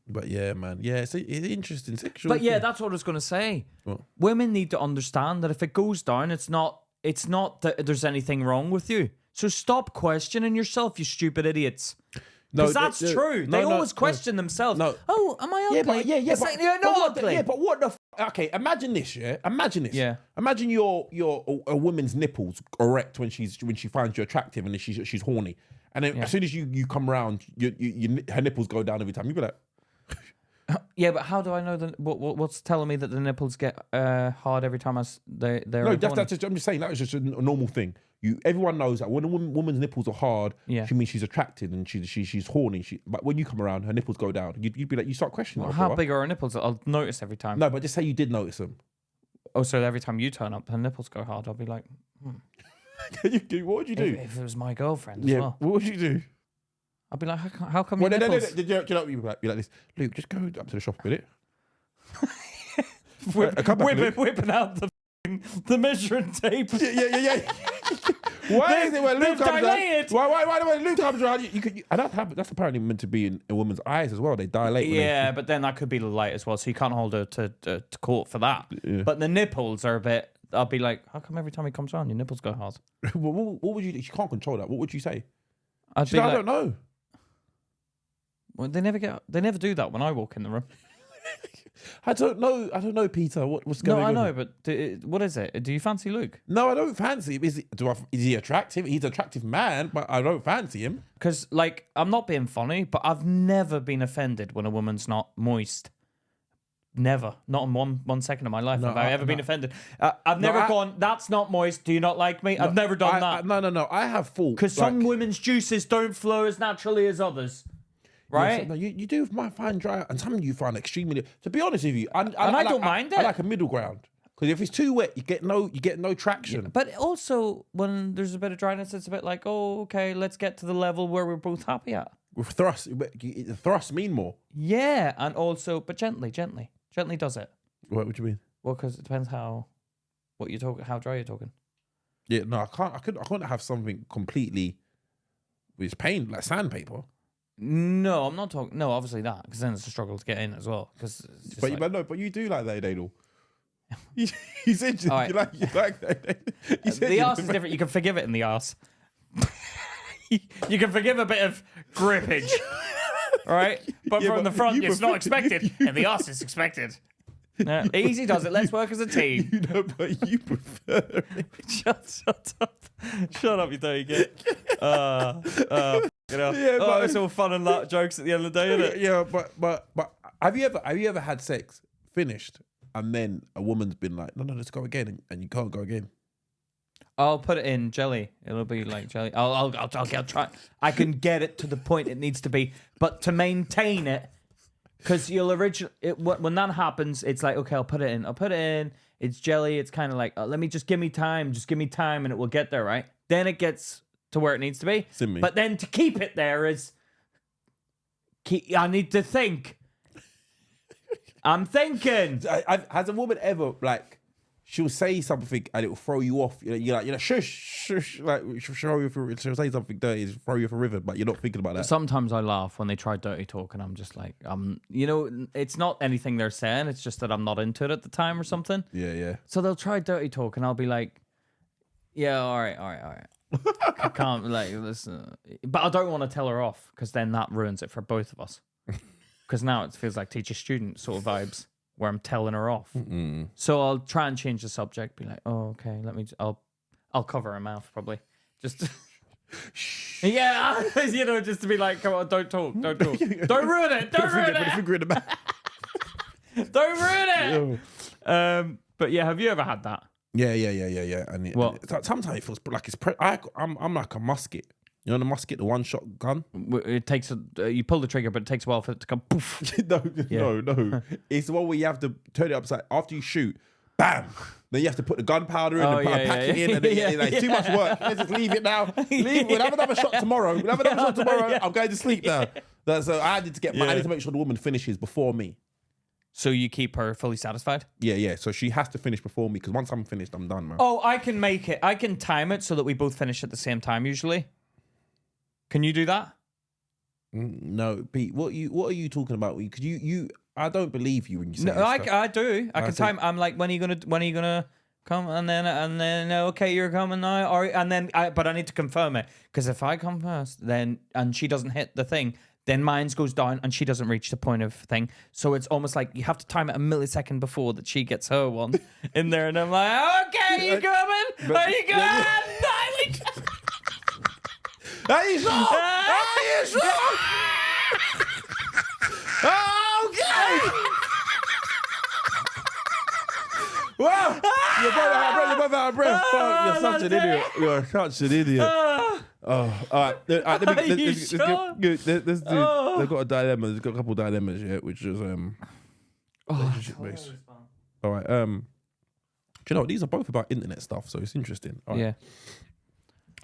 But yeah, man. Yeah, it's interesting. Sexual. But yeah, that's what I was going to say. What? Women need to understand that if it goes down, it's not that there's anything wrong with you. So stop questioning yourself, you stupid idiots. Because that's true. They always question themselves. No. Oh, am I ugly? You're not ugly. But what the... Okay, imagine this, yeah? Imagine this. Yeah. Imagine a woman's nipples erect when she finds you attractive and she's horny. And then as soon as you come around, her nipples go down every time. You'd be like... Yeah, but how do I know what's telling me that the nipples get hard every time they're No, horny? that's just, I'm just saying that was just a normal thing. Everyone knows that when a woman's nipples are hard, she means she's attracted and she's horny. But when you come around, her nipples go down. You'd be like, you start questioning. Well, how big are her nipples? I'll notice every time. No, but just say you did notice them. Oh, so every time you turn up, her nipples go hard. I'll be like, What would you do? If it was my girlfriend as well. What would you do? I'd be like, how come your nipples... Do you know what you'd be like this? Luke, just go up to the shop a minute. Whipping out the measuring tape. Yeah. Why is it when Luke comes around? Why when Luke comes around? That's apparently meant to be in a woman's eyes as well. They dilate. Yeah, but then that could be the light as well, so you can't hold her to court for that. Yeah. But the nipples are a bit... I'll be like, how come every time he comes around, your nipples go hard? What would you do? You can't control that. What would you say? I don't know. Well, they never do that when I walk in the room. I don't know, Peter. What's going on? No, I know, but what is it? Do you fancy Luke? No, I don't fancy him. Is he attractive? He's an attractive man, but I don't fancy him. Because, like, I'm not being funny, but I've never been offended when a woman's not moist. Never. Not in one second of my life have I ever been offended. I've never gone, that's not moist. Do you not like me? I've never done that. No. I have thought. Because some women's juices don't flow as naturally as others. Right? Yeah, so, you do find dry, and some of you find extremely. To be honest with you, I don't mind it. I like a middle ground because if it's too wet, you get no traction. Yeah, but also, when there's a bit of dryness, it's a bit like, oh, okay, let's get to the level where we're both happy at. With thrusts mean more. Yeah, and also, but gently does it. What do you mean? Well, because it depends how dry you're talking. Yeah, no, I couldn't have something completely with pain like sandpaper. No, I'm not talking. No, obviously that, because then it's a struggle to get in as well. But you do like that, Daniel. You said you like that. The arse is different. You can forgive it in the arse. You can forgive a bit of grippage, right? But from the front, it's not expected, and the arse is expected. Easy does it. Let's work as a team. You know, but you prefer it. Shut up, you dirty git. It's all fun and jokes at the end of the day, isn't it? Yeah, but have you ever had sex finished and then a woman's been like, no, let's go again, and you can't go again? I'll put it in jelly. It'll be like jelly. I'll try. I can get it to the point it needs to be, but to maintain it, because when that happens, it's like, okay, I'll put it in. It's jelly. It's kind of like, give me time, and it will get there, right? Then it gets to where it needs to be. But then to keep it there I need to think. I'm thinking. Has a woman ever, like, she'll say something and it will throw you off? You're like, shush, like, she'll say something dirty, throw you off a river, but you're not thinking about that. Sometimes I laugh when they try dirty talk, and I'm just like, it's not anything they're saying, it's just that I'm not into it at the time or something. Yeah. So they'll try dirty talk, and I'll be like, yeah, all right. I can't, like, listen. But I don't want to tell her off, because then that ruins it for both of us. Because now it feels like teacher-student sort of vibes, where I'm telling her off. Mm-mm. So I'll try and change the subject, be like, oh, okay, I'll cover her mouth, probably. Just... yeah, just to be like, come on, don't talk. Don't ruin it. Don't ruin it. Don't ruin it. But yeah, have you ever had that? Yeah. And sometimes it feels like it's. I'm like a musket. You know the musket, the one-shot gun. It takes you pull the trigger, but it takes a while for it to come. Poof. No. It's the one where you have to turn it upside after you shoot. Bam. Then you have to put the gunpowder in and pack it in, and then it's too much work. Let's just leave it now. We'll have another shot tomorrow. I'm going to sleep now. So I need to make sure the woman finishes before me. So you keep her fully satisfied? Yeah. So she has to finish before me because once I'm finished, I'm done, man. Oh, I can make it. I can time it so that we both finish at the same time usually. Can you do that? No, Pete. What are you talking about? Because you I don't believe you when you say no, I do. I can time. I'm like, when are you gonna come? And then okay, you're coming now. But I need to confirm it because if I come first, then and she doesn't hit the thing, then mine goes down and she doesn't reach the point of thing. So it's almost like you have to time it a millisecond before that she gets her one in there, and I'm like, okay, you coming? Are you coming? Are you sure? Are you sure? Okay. Wow. You're both out of breath. You're such an idiot. You're such an idiot. All right. Let's do. They've got a dilemma. They've got a couple of dilemmas, yeah, which is relationship based. All right. Do you know what? These are both about internet stuff, so it's interesting. All right. Yeah.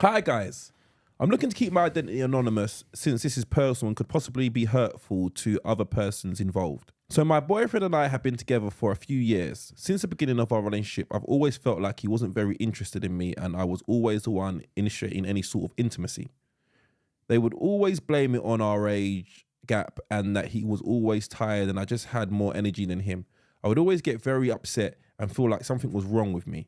Hi guys. I'm looking to keep my identity anonymous since this is personal and could possibly be hurtful to other persons involved. So my boyfriend and I have been together for a few years. Since the beginning of our relationship, I've always felt like he wasn't very interested in me and I was always the one initiating any sort of intimacy. They would always blame it on our age gap and that he was always tired and I just had more energy than him. I would always get very upset and feel like something was wrong with me.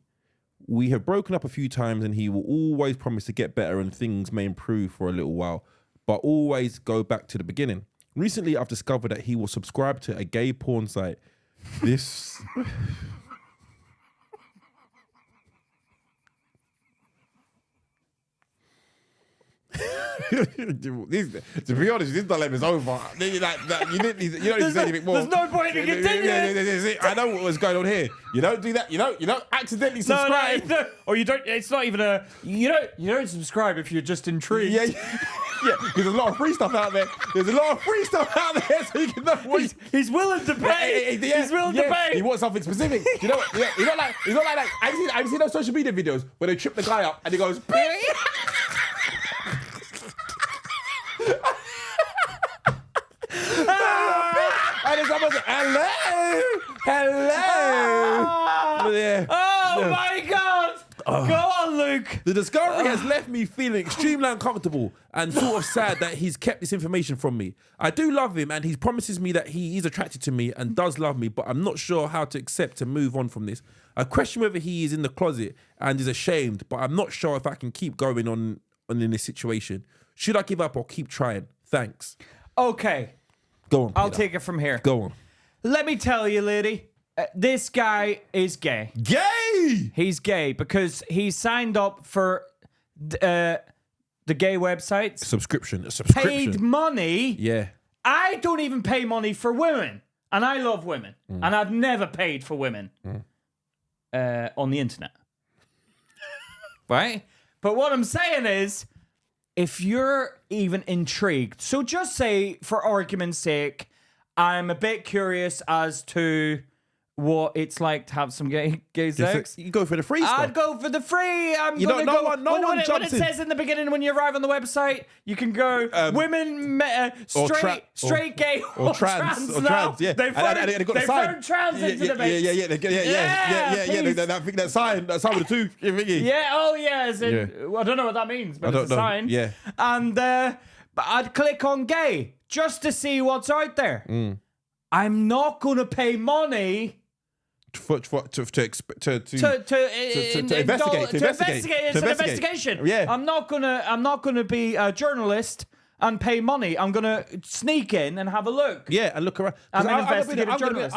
We have broken up a few times and he will always promise to get better and things may improve for a little while, but always go back to the beginning. Recently, I've discovered that he was subscribed to a gay porn site. This... to be honest, this dilemma is over. You don't need to say anything more. There's no point in continuing. I know what was going on here. You don't do that. You don't accidentally subscribe. No. Or you don't. It's not even a. You don't subscribe if you're just intrigued. Yeah. Because there's a lot of free stuff out there. There's a lot of free stuff out there, so you can know what he's willing to pay. He's willing to pay. He wants something specific. You know, he's not like that. I've seen those social media videos where they trip the guy up and he goes. And it's almost hello. Yeah. Oh my God. Go on, Luke. The discovery has left me feeling extremely uncomfortable and sort of sad that he's kept this information from me. I do love him and he promises me that he is attracted to me and does love me, but I'm not sure how to accept and move on from this. I question whether he is in the closet and is ashamed, but I'm not sure if I can keep going on in this situation. Should I give up or keep trying? Thanks. Okay. Go on, Peter. I'll take it from here. Go on. Let me tell you, lady, this guy is gay. Gay! He's gay because he signed up for the gay websites. Subscription. Paid money. Yeah. I don't even pay money for women. And I love women. And I've never paid for women on the internet. Right? But what I'm saying is, if you're even intrigued, so just say, for argument's sake, I'm a bit curious as to what it's like to have some gay sex. You go for the free stuff. I'd go for the free. No one jumps in. When it says in the beginning when you arrive on the website, you can go women, straight, gay, or trans. Yeah, They throw trans into the mix. That sign with the two thingy. Yeah. Oh yeah. I don't know what that means, but it's a sign. Yeah. And but I'd click on gay just to see what's out there. I'm not going to pay money to investigate. It's an investigation. Yeah. I'm not gonna be a journalist and pay money. I'm gonna sneak in and have a look. Yeah, and look around. I'm an investigative journalist.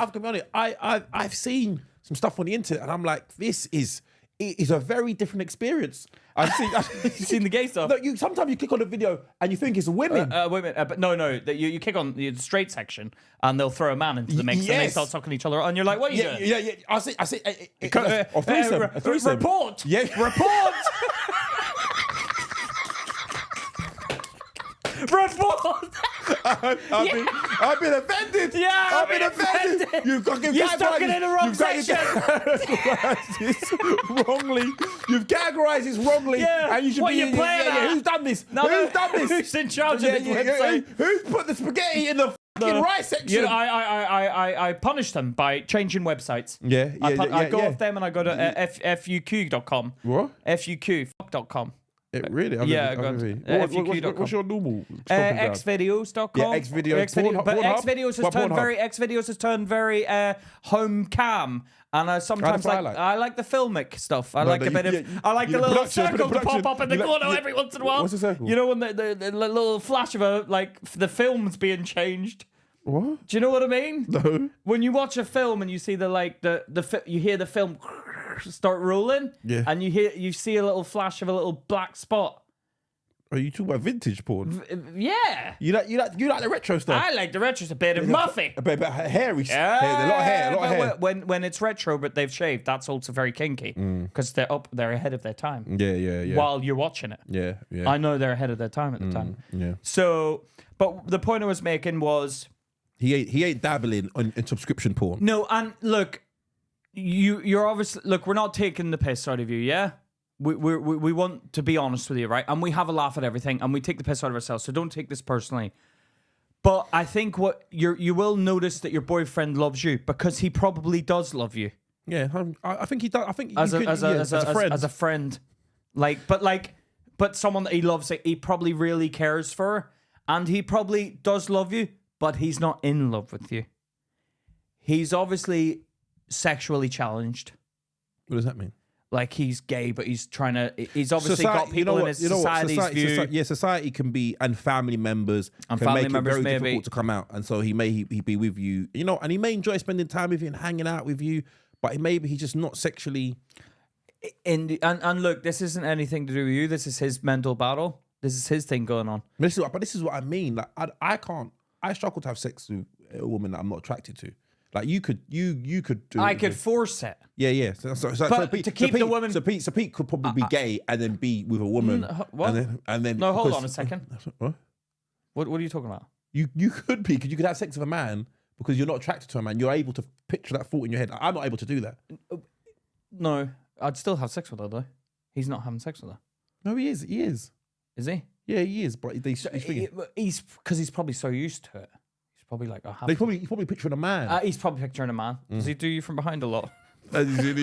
I've seen some stuff on the internet, and I'm like, this is it is a very different experience. You've seen the gay stuff? No, sometimes you click on a video and you think it's women. Women, but no. That you kick on the straight section and they'll throw a man into the mix and they start sucking each other, and you're like, "What are you doing?" Yeah. I see. A threesome. Report. Yeah. Report. Report. I've been offended. Yeah, I've been offended. You've got to You stuck it in the wrong section. Wrongly. You've categorized this wrongly. Yeah. And you should What be. are you playing at? Who's done this? Who's done this? Who's in charge of this website? Who's put the spaghetti in the fucking rice section? I punish them by changing websites. I go off them and I go to fuq.com. What? fuq.com. Really? What's your normal? Xvideos.com. Yeah, Xvideos. But Xvideos has turned very home cam. And sometimes I like the filmic stuff. I like a bit of. I like the little circle to pop up in the corner every once in a while. What's the circle? You know when the little flash of the film's being changed. What? Do you know what I mean? No. When you watch a film and you see you hear the film start rolling, and you see a little flash of a little black spot. Are you talking about vintage porn? Yeah. You like the retro stuff? I like the retro, a bit of muffy. A bit hairy. Yeah, a lot of hair. When it's retro but they've shaved, that's also very kinky because they're ahead of their time. Yeah. While you're watching it. Yeah. I know they're ahead of their time at the time. Yeah. So, but the point I was making was he ain't dabbling in subscription porn. No, and look, you're obviously we're not taking the piss out of you, yeah? We want to be honest with you, right? And we have a laugh at everything, and we take the piss out of ourselves. So don't take this personally. But I think you will notice that your boyfriend loves you because he probably does love you. Yeah, I think he does. I think as a friend, but someone that he loves, he probably really cares for, and he probably does love you, but he's not in love with you. He's obviously sexually challenged. What does that mean? Like he's gay, but he's obviously got people in his society's view. Society can be, and family members and can family make members it very difficult to come out. And so he be with you, and he may enjoy spending time with you and hanging out with you, but he's just not sexually. And look, this isn't anything to do with you. This is his mental battle. This is his thing going on. But this is what I mean. Like I struggle to have sex with a woman that I'm not attracted to. Like you could do. I could force it. Yeah. But to keep the woman. So Pete could probably be gay and then be with a woman. What? And then. No, hold on a second. What? What are you talking about? You could be, because you could have sex with a man because you're not attracted to a man. You're able to picture that thought in your head. I'm not able to do that. No, I'd still have sex with her though. He's not having sex with her. No, he is. Is he? Yeah, he is. But he's because he's probably so used to it. Probably like he's probably picturing a man. He's probably picturing a man. Does he do you from behind a lot? Is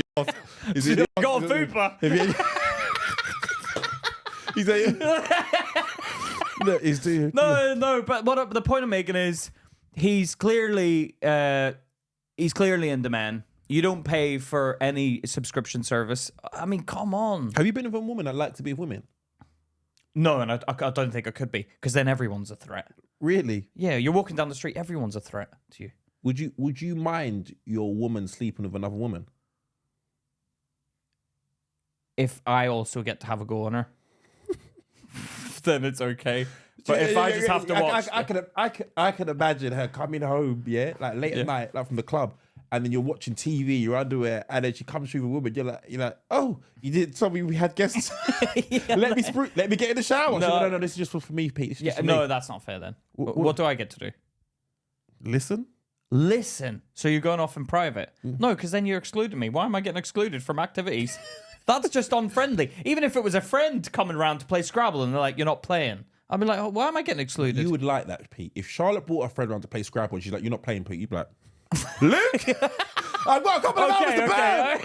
he got a fupa? No. But the point I'm making is he's clearly into men. You don't pay for any subscription service. I mean, come on. Have you been with a woman that liked to be with women? No, and I don't think I could be, because then everyone's a threat. Really? Yeah, you're walking down the street, everyone's a threat to you. Would you mind your woman sleeping with another woman? If I also get to have a go on her, then it's okay. But if I just have to watch, I can imagine her coming home, like late at night, like from the club, and then you're watching TV, your underwear, and then she comes through with a woman. You're like, oh, you didn't tell me we had guests. Let me get in the shower. No, this is just for me, Pete. No, that's not fair then. What do I get to do? Listen. So you're going off in private? No, because then you're excluding me. Why am I getting excluded from activities? That's just unfriendly. Even if it was a friend coming around to play Scrabble and they're like, you're not playing. I'd be like, oh, why am I getting excluded? You would like that, Pete. If Charlotte brought a friend around to play Scrabble and she's like, you're not playing, Pete, you'd be like, Luke, I've got a couple of hours to bed.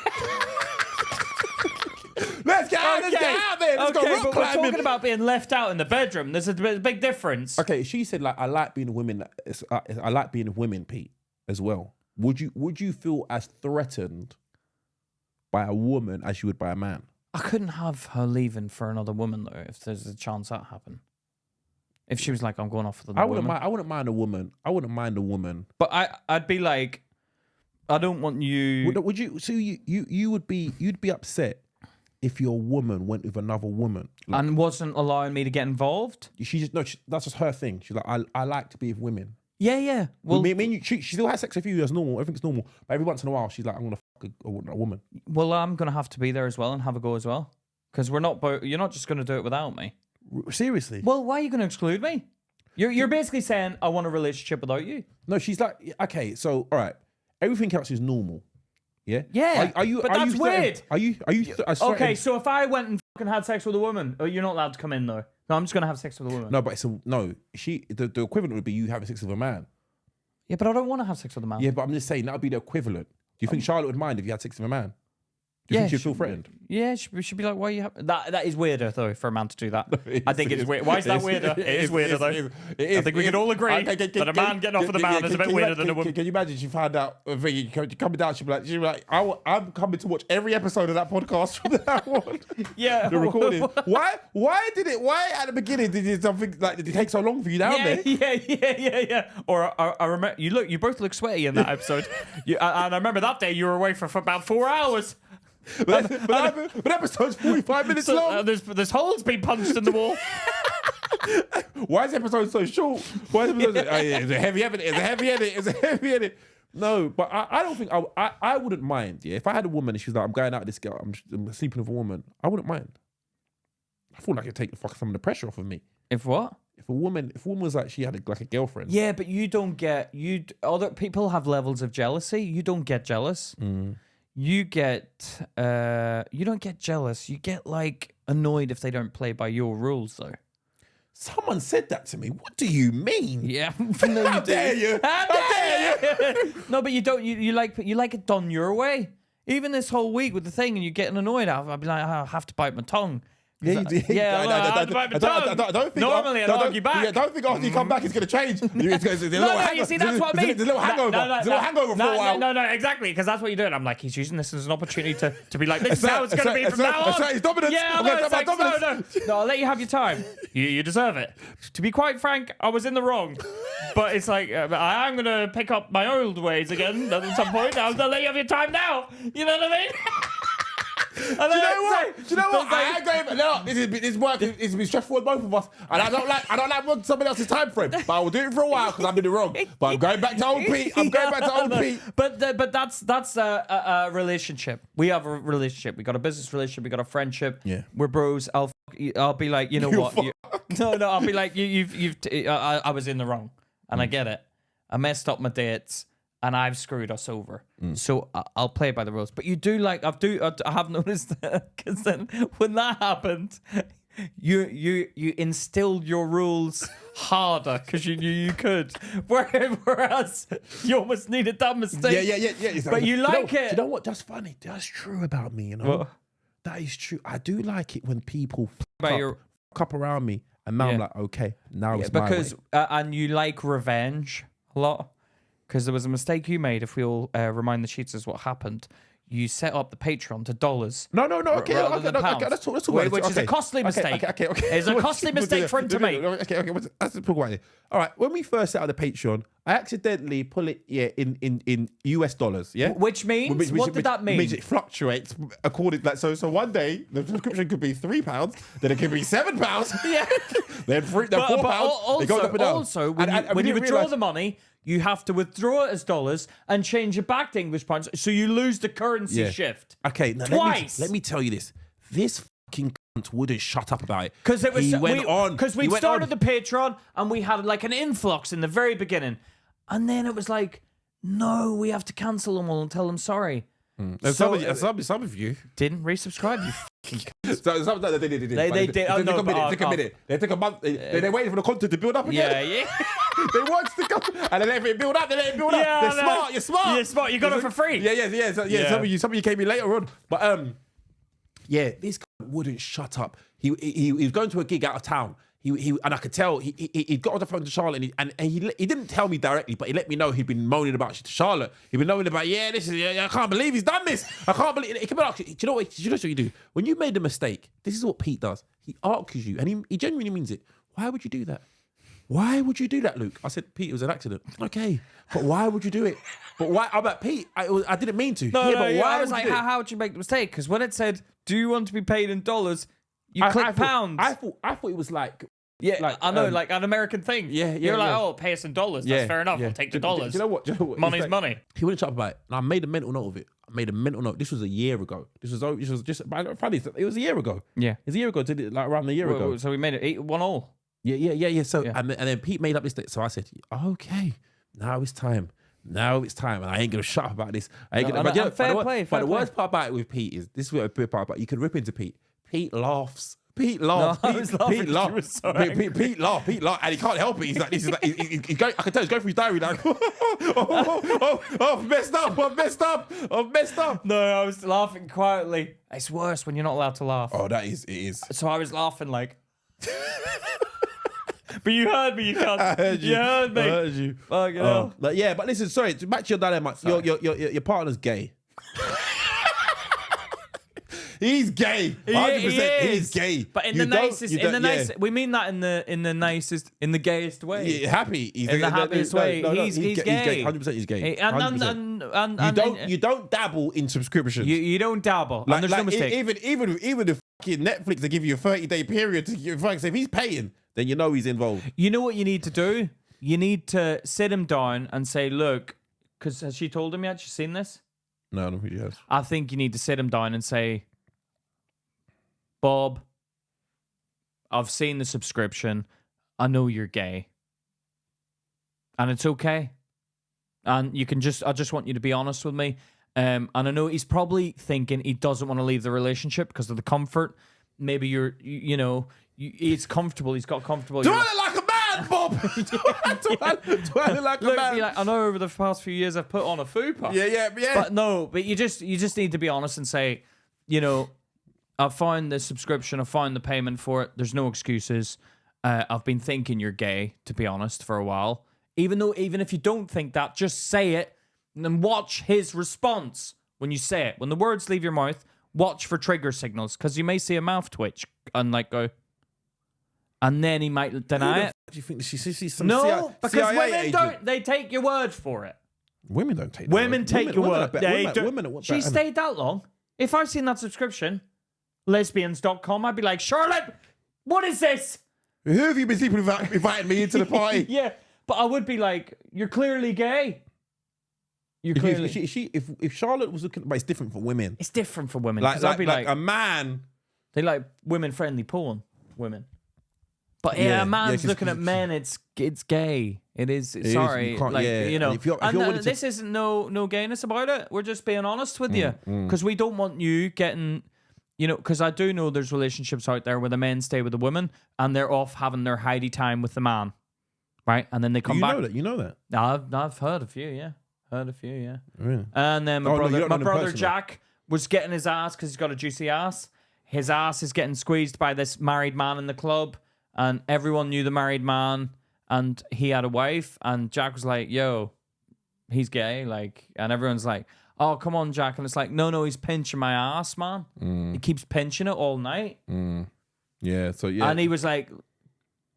Let's get out there. Let's go rock but climbing. We're talking about being left out in the bedroom. There's a big difference. Okay, she said, like, I like being with women. I like being with women, Pete, as well. Would you feel as threatened by a woman as you would by a man? I couldn't have her leaving for another woman though, if there's a chance that happened. If she was like, I'm going off with another woman. I wouldn't mind a woman. But I'd be like, I don't want you. Would you? So you'd be upset if your woman went with another woman and wasn't allowing me to get involved. That's just her thing. She's like, I like to be with women. Yeah. Well, me and you, she still has sex with you as normal. Everything's normal. But every once in a while, she's like, I'm gonna fuck a woman. Well, I'm gonna have to be there as well and have a go as well, because we're not. You're not just gonna do it without me. Seriously? Well, why are you gonna exclude me? You're basically saying I want a relationship without you. No, she's like, okay, so all right, everything else is normal. Yeah. Yeah. Are you? But are that's you weird. Are you? Okay, so if I went and fucking had sex with a woman, you're not allowed to come in though. No, I'm just gonna have sex with a woman. No, but the equivalent would be you having sex with a man. Yeah, but I don't want to have sex with a man. Yeah, but I'm just saying that would be the equivalent. Do you think Charlotte would mind if you had sex with a man? Do you think she'd feel threatened? Yeah, she'd be like, why are you that is weirder though for a man to do that. I think it's weird. Why is that weirder? It is weirder though. I think we can all agree that a man getting off with a man is a bit weirder than a woman. Can you imagine she found out coming down, she'd be like, I'm coming to watch every episode of that podcast from that one. Yeah. The recording. Why at the beginning did it take so long for you down there? Yeah. Or I remember you both look sweaty in that episode. And I remember that day you were away for about 4 hours. But episode's 45 minutes long. There's holes being punched in the wall. Why is the episode so short? Why is it it's a heavy edit? It's a heavy edit. No, but I don't think I wouldn't mind. Yeah, if I had a woman and she was like, I'm going out with this girl, I'm sleeping with a woman, I wouldn't mind. I feel like it'd take some of the pressure off of me. If what? If a woman was like she had a girlfriend. Yeah, but you don't get other people have levels of jealousy. You don't get jealous. You don't get jealous. You get like annoyed if they don't play by your rules, though. Someone said that to me. What do you mean? Yeah. No, How dare you? How dare you? No, but you don't. You like it done your way. Even this whole week with the thing, and you're getting annoyed. I'd be like, I have to bite my tongue. Yeah, you do. Yeah, I don't think. Normally, I'd argue back. Yeah, don't think after you come back it's going to change. You see, that's what I mean. There's a little hangover. There's a little hangover for a while. No, exactly, because that's what you're doing. I'm like, he's using this as an opportunity to be like, this is how it's going to be from now on. It's dominance. Yeah, no, I'll let you have your time. You deserve it. To be quite frank, I was in the wrong. But it's like, I am going to pick up my old ways again at some point. I'll let you have your time now. You know what I mean? Do you know what? I agree. No, this work. It's been stressful with both of us, and I don't like somebody else's time frame. But I will do it for a while because I'm in the wrong. But I'm going back to old Pete. But that's a relationship. We have a relationship. We got a business relationship. We got a friendship. Yeah, we're bros. I'll be like, you know what? No. I'll be like, I was in the wrong, and I get it. I messed up my dates. And I've screwed us over, so I'll play by the rules. But you do like I have noticed that because then when that happened, you instilled your rules harder because you knew you could. Whereas you almost needed that mistake. Yeah. But you like it. Do you know what? That's funny. That's true about me. You know, what? That is true. I do like it when people fuck up around me, and now I'm like, okay, now it's my way. And you like revenge a lot. Because there was a mistake you made, if we all remind the cheaters what happened. You set up the Patreon to dollars. No. Okay, let's talk about it. Which is a costly mistake. Okay. It's a costly mistake for him to make. Okay, let's talk about it. All right, when we first set up the Patreon, I accidentally pull it in US dollars, yeah? Which means, what did that mean? It means it fluctuates according, like, so one day, the subscription could be £3, then it could be £7. Yeah. then £4. Also, it goes up and down. Also, when you withdraw the money, you have to withdraw it as dollars and change it back to English pounds, so you lose the currency shift. Okay, now twice. Let me tell you this. This fucking cunt wouldn't shut up about it. Because it was because we started the Patreon and we had like an influx in the very beginning, and then it was like, no, we have to cancel them all and tell them sorry. Some of you didn't resubscribe. You Some they did. They did. They took a minute. They took a month. They waited for the content to build up again. Yeah. They wanted to go, and they let it build up. Yeah, They're smart. You're smart. You're smart. You got it for free. Yeah. Some of you came in later on, but this guy wouldn't shut up. He was going to a gig out of town. He and I could tell he got on the phone to Charlotte and he didn't tell me directly, but he let me know he'd been moaning about shit to Charlotte. He'd been moaning about I can't believe he's done this. I can't believe it. He came out. Do you know what you do when you made a mistake? This is what Pete does. He asks you, and he genuinely means it. Why would you do that? why would you do that, Luke? I said, Pete, it was an accident. Okay, but why would you do it? But why? I'm like, Pete, I didn't mean to. No, but why I was like, how would you make the mistake? Because when it said, do you want to be paid in dollars? You click pounds. I thought it was like... Yeah, like, I know, like an American thing. Yeah. You're like, oh, pay us in dollars. That's fair enough. I'll take the dollars. Do you know what? Money's money. He wouldn't chat about it. And I made a mental note of it. This was a year ago. This was just... Funny, it was a year ago. Yeah. It was a year ago, like around a year ago. So we made it 8-1-0. Yeah. So And then Pete made up this thing. So I said, okay, now it's time. And I ain't gonna shut up about this. I ain't gonna. But the worst part about it with Pete is this is what the part about. You can rip into Pete. Pete laughs. Pete laughs. No, Pete laughs. Pete laughs, and he can't help it. He's like, this is like, he's going, I can tell he's going through his diary like, I've messed up. No, I was laughing quietly. It's worse when you're not allowed to laugh. Oh, it is. So I was laughing like. But you heard me, you can't. I heard you. You heard me. I heard you. Fucking hell. Like, yeah, but listen, sorry, back to your dilemma. Your partner's gay. He's gay. 100%. He's gay. But in the nicest, we mean that in the gayest way. Yeah, happy. He's in the happiest way. He's gay. 100% he's gay. And you don't dabble in subscriptions. You don't dabble. And there's no mistake. Even if fucking Netflix, they give you a 30-day period to give. So if he's paying, then you know he's involved. You know what you need to do? You need to sit him down and say, look, because has she told him yet? She's seen this? No, I don't think he has. I think you need to sit him down and say, Bob, I've seen the subscription. I know you're gay. And it's okay. And I just want you to be honest with me. And I know he's probably thinking he doesn't want to leave the relationship because of the comfort. Maybe it's comfortable. He's got comfortable. Do I look like a man, Bob? Do I look like a man? I know over the past few years I've put on a fupa. Yeah. But you just need to be honest and say, I found the subscription, I found the payment for it. There's no excuses. I've been thinking you're gay, to be honest, for a while. Even if you don't think that, just say it and then watch his response when you say it. When the words leave your mouth, watch for trigger signals because you may see a mouth twitch and like go, and then he might deny it. Do you think she sees some because CIA women agent? don't. They take your word for it. Women don't take. Women take your word. Women She stayed that long. If I've seen that subscription, lesbians.com, I'd be like, Charlotte, what is this? Who have you been sleeping with inviting me into the party? Yeah, but I would be like, you're clearly gay. If Charlotte was looking, but it's different for women. It's different for women. Like a man. They like women-friendly porn. Women. But a man's looking at men. It's gay. It is. Sorry, this isn't no gayness about it. We're just being honest with you because we don't want you getting. Because I do know there's relationships out there where the men stay with the women and they're off having their hidey time with the man, right? And then they come back. You know that. I've heard a few, yeah. Really? And then my brother Jack Jack was getting his ass because he's got a juicy ass. His ass is getting squeezed by this married man in the club, and everyone knew the married man, and he had a wife, and Jack was like, "Yo, he's gay," and everyone's like, "Oh, come on, Jack," and it's like, "No, he's pinching my ass, man. He keeps pinching it all night." Yeah, so yeah, and he was like,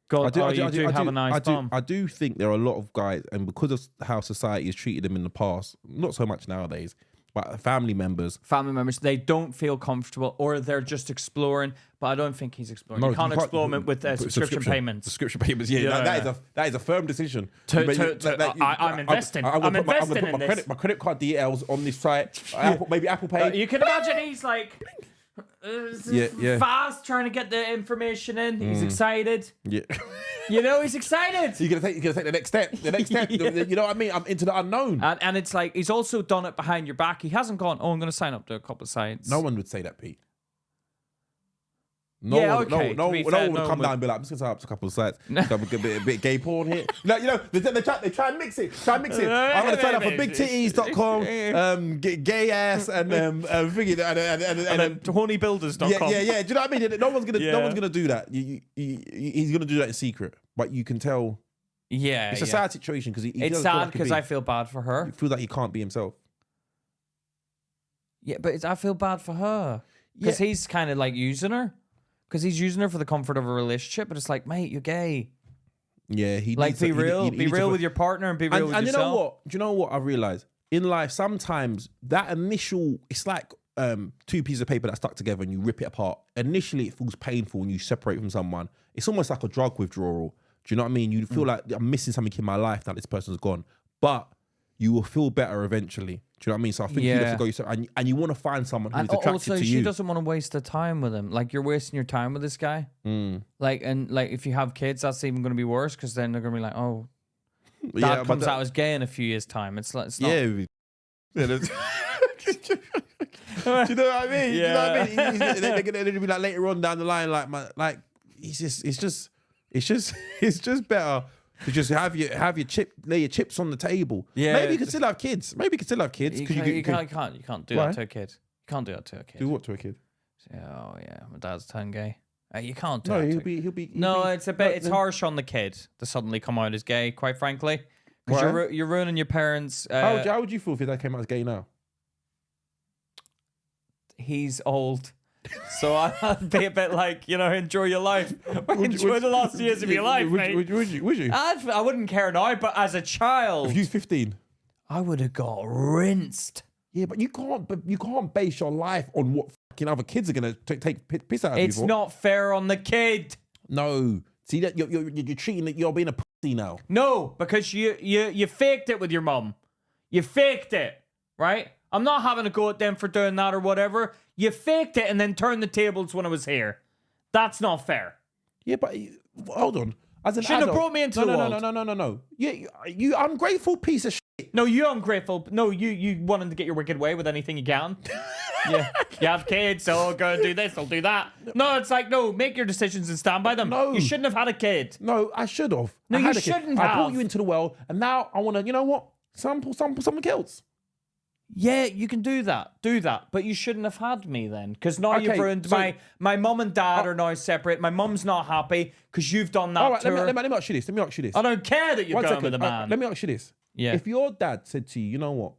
God, you do have a nice bum. I do think there are a lot of guys, and because of how society has treated them in the past, not so much nowadays, but family members, they don't feel comfortable, or they're just exploring. But I don't think he's exploring. No, you can't explore them with subscription payments. Subscription payments, that is a firm decision. I'm investing. I'm investing in this. My credit card details on this site. Maybe Apple Pay. You can imagine he's like. Fast trying to get the information in. He's excited. Yeah. He's excited. So you're gonna take the next step. The next step. You know what I mean? I'm into the unknown. And it's like he's also done it behind your back. He hasn't gone, I'm gonna sign up to a couple of sites. No one would say that, Pete. No one would come down and be like, I'm just gonna sign up to a couple of sites. Have a bit gay porn here. They try and mix it. I'm gonna sign up for bigtitties.com, gay ass, and hornybuilders.com. Yeah. Do you know what I mean? No one's gonna do that. He's gonna do that in secret, but you can tell. Yeah, it's a sad situation because it's sad because I feel bad for her. He feels like he can't be himself. Yeah, but I feel bad for her because he's kind of like using her. Because he's using her for the comfort of a relationship, but it's like, mate, you're gay. Yeah, he Like, needs be to, real. he Be needs to real put- with your partner and be real with and yourself. you know what? Do you know what I realized in life? Sometimes that initial, it's like two pieces of paper that stuck together and you rip it apart. Initially, it feels painful when you separate from someone. It's almost like a drug withdrawal. Do you know what I mean? You feel like I'm missing something in my life that this person's gone, but you will feel better eventually. Do you know what I mean? So I think you have to go yourself, and you want to find someone who's attracted also, to she you. doesn't want to waste her time with him. Like, you're wasting your time with this guy. Like, and like, if you have kids, that's even going to be worse because then they're going to be like, oh, dad comes out as gay in a few years' time. It's like, it's not. Yeah. Do you know what I mean? Yeah. Do you know what I mean? They're gonna be like later on down the line, it's just better to just have your lay your chips on the table. Yeah. Maybe you can still have kids. You can't do Why? that to a kid. You can't do that to a kid. Do what to a kid? Oh yeah, my dad's turned gay. You can't do No, that. he'll be. It's harsh on the kid to suddenly come out as gay. Quite frankly, because you're ruining your parents. How would you feel if your dad came out as gay now? He's old, so I'd be a bit like, enjoy your life. Enjoy the last years of your life, mate. Would you? I wouldn't care now, but as a child, If you was 15. I would have got rinsed. Yeah, but you can't base your life on what fucking other kids are gonna take piss out of you. It's not fair on the kid. No. See that you're treating it. You're being a pussy now. No, because you faked it with your mum. You faked it, right? I'm not having a go at them for doing that or whatever. You faked it and then turned the tables when I was here. That's not fair. Yeah, but hold on. As an Shouldn't adult, have brought me into the world. No. Yeah, you ungrateful piece of shit. No, you ungrateful. No, you wanting to get your wicked way with anything you can. Yeah, you have kids, so I'll go and do this, I'll do that. No, it's like, no, make your decisions and stand by them. No. You shouldn't have had a kid. No, I should have. No, I you had a kid. shouldn't I have. brought you into the world, and now I want to. You know what? Sample something else. Yeah, you can do that. Do that. But you shouldn't have had me then. Because now you've ruined my mum and dad are now separate. My mum's not happy because you've done that. All right, to her. let me ask you this. I don't care that you're One going second. with a man. Let me ask you this. Yeah. If your dad said to you, you know what?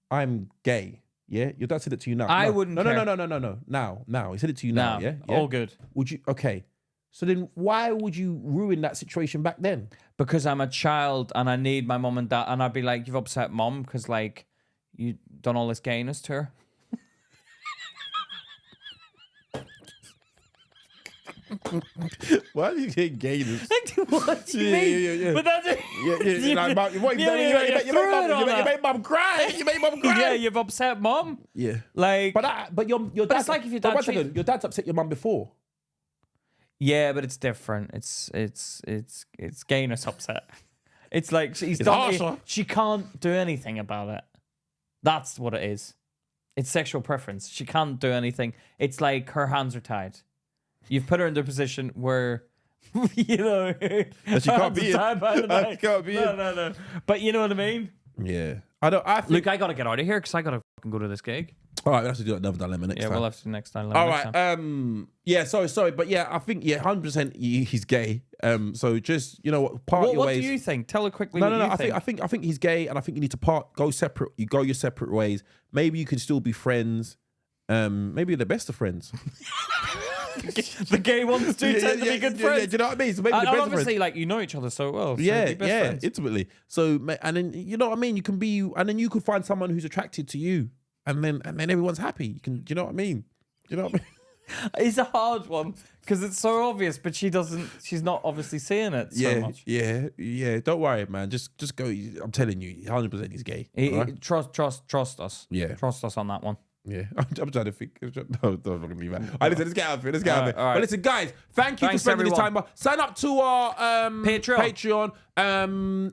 I'm gay. Yeah? Your dad said it to you now. I wouldn't care. No. Now. He said it to you now, yeah? All good. Would you? Okay. So then why would you ruin that situation back then? Because I'm a child and I need my mum and dad. And I'd be like, you've upset mum because, like, you done all this gayness to her. Why are you saying gayness? What do you mean? Yeah. But that's it. You made mum cry. You made mum cry. Yeah, you've upset mum. Yeah. Like, But your dad. it's like if your dad One second. Your dad's upset your mum before. yeah, but it's different. It's gayness upset. It's like she's It's done. harsher. She can't do anything about it. That's what it is. It's sexual preference. She can't do anything. It's like her hands are tied. You've put her in the position where, you know, That she can't be in. She can't be in. No. But you know what I mean? Yeah. I think. Look, I gotta get out of here because I gotta fucking go to this gig. All right, we'll have to do another dilemma next time. We'll have to do next time. All right. Yeah. Sorry, but yeah, I think 100% he's gay. So just part your what ways. do you think? Tell her quickly. No. What you think. I think he's gay, and I think you need to go separate. You go your separate ways. Maybe you can still be friends. Maybe you're the best of friends. The gay ones do tend to be good friends. Yeah, do you know what I mean? So maybe the best of friends. Obviously, like, you know each other so well. So Yeah, be best friends. intimately. So, and then you know what I mean. You can be, and then you could find someone who's attracted to you, and then everyone's happy. You can, do you know what I mean? Do you know what I mean? It's a hard one because it's so obvious, but she's not obviously seeing it so much. Yeah. Don't worry, man. Just go. I'm telling you, 100% he's gay. Right? Trust us. Yeah. Trust us on that one. Yeah, I'm trying to think. No, don't look at me, man. All right, listen, let's get out of here. All right. But listen, guys, thanks for spending this time. Sign up to our Patreon.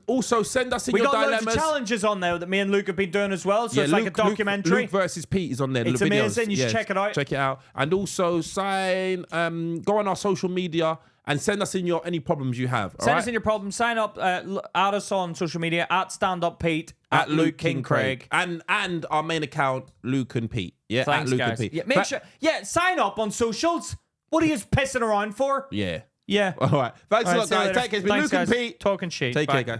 Also, send us in your dilemmas. We got loads of challenges on there that me and Luke have been doing as well. So it's like a documentary. Luke versus Pete is on there. It's amazing. You should check it out. Check it out. And also, go on our social media and send us in any problems you have. Send us in your problems. Sign up. Add us on social media at StandUpPete, at Luke King Craig, and our main account, Luke and Pete. Yeah, thanks, at Luke guys. and Pete. Yeah, make sure. Yeah, sign up on socials. What are you pissing around for? Yeah. Yeah. All right. Thanks a lot, guys. Take care. It's been Luke and Pete. Talking shit. Take care, guys.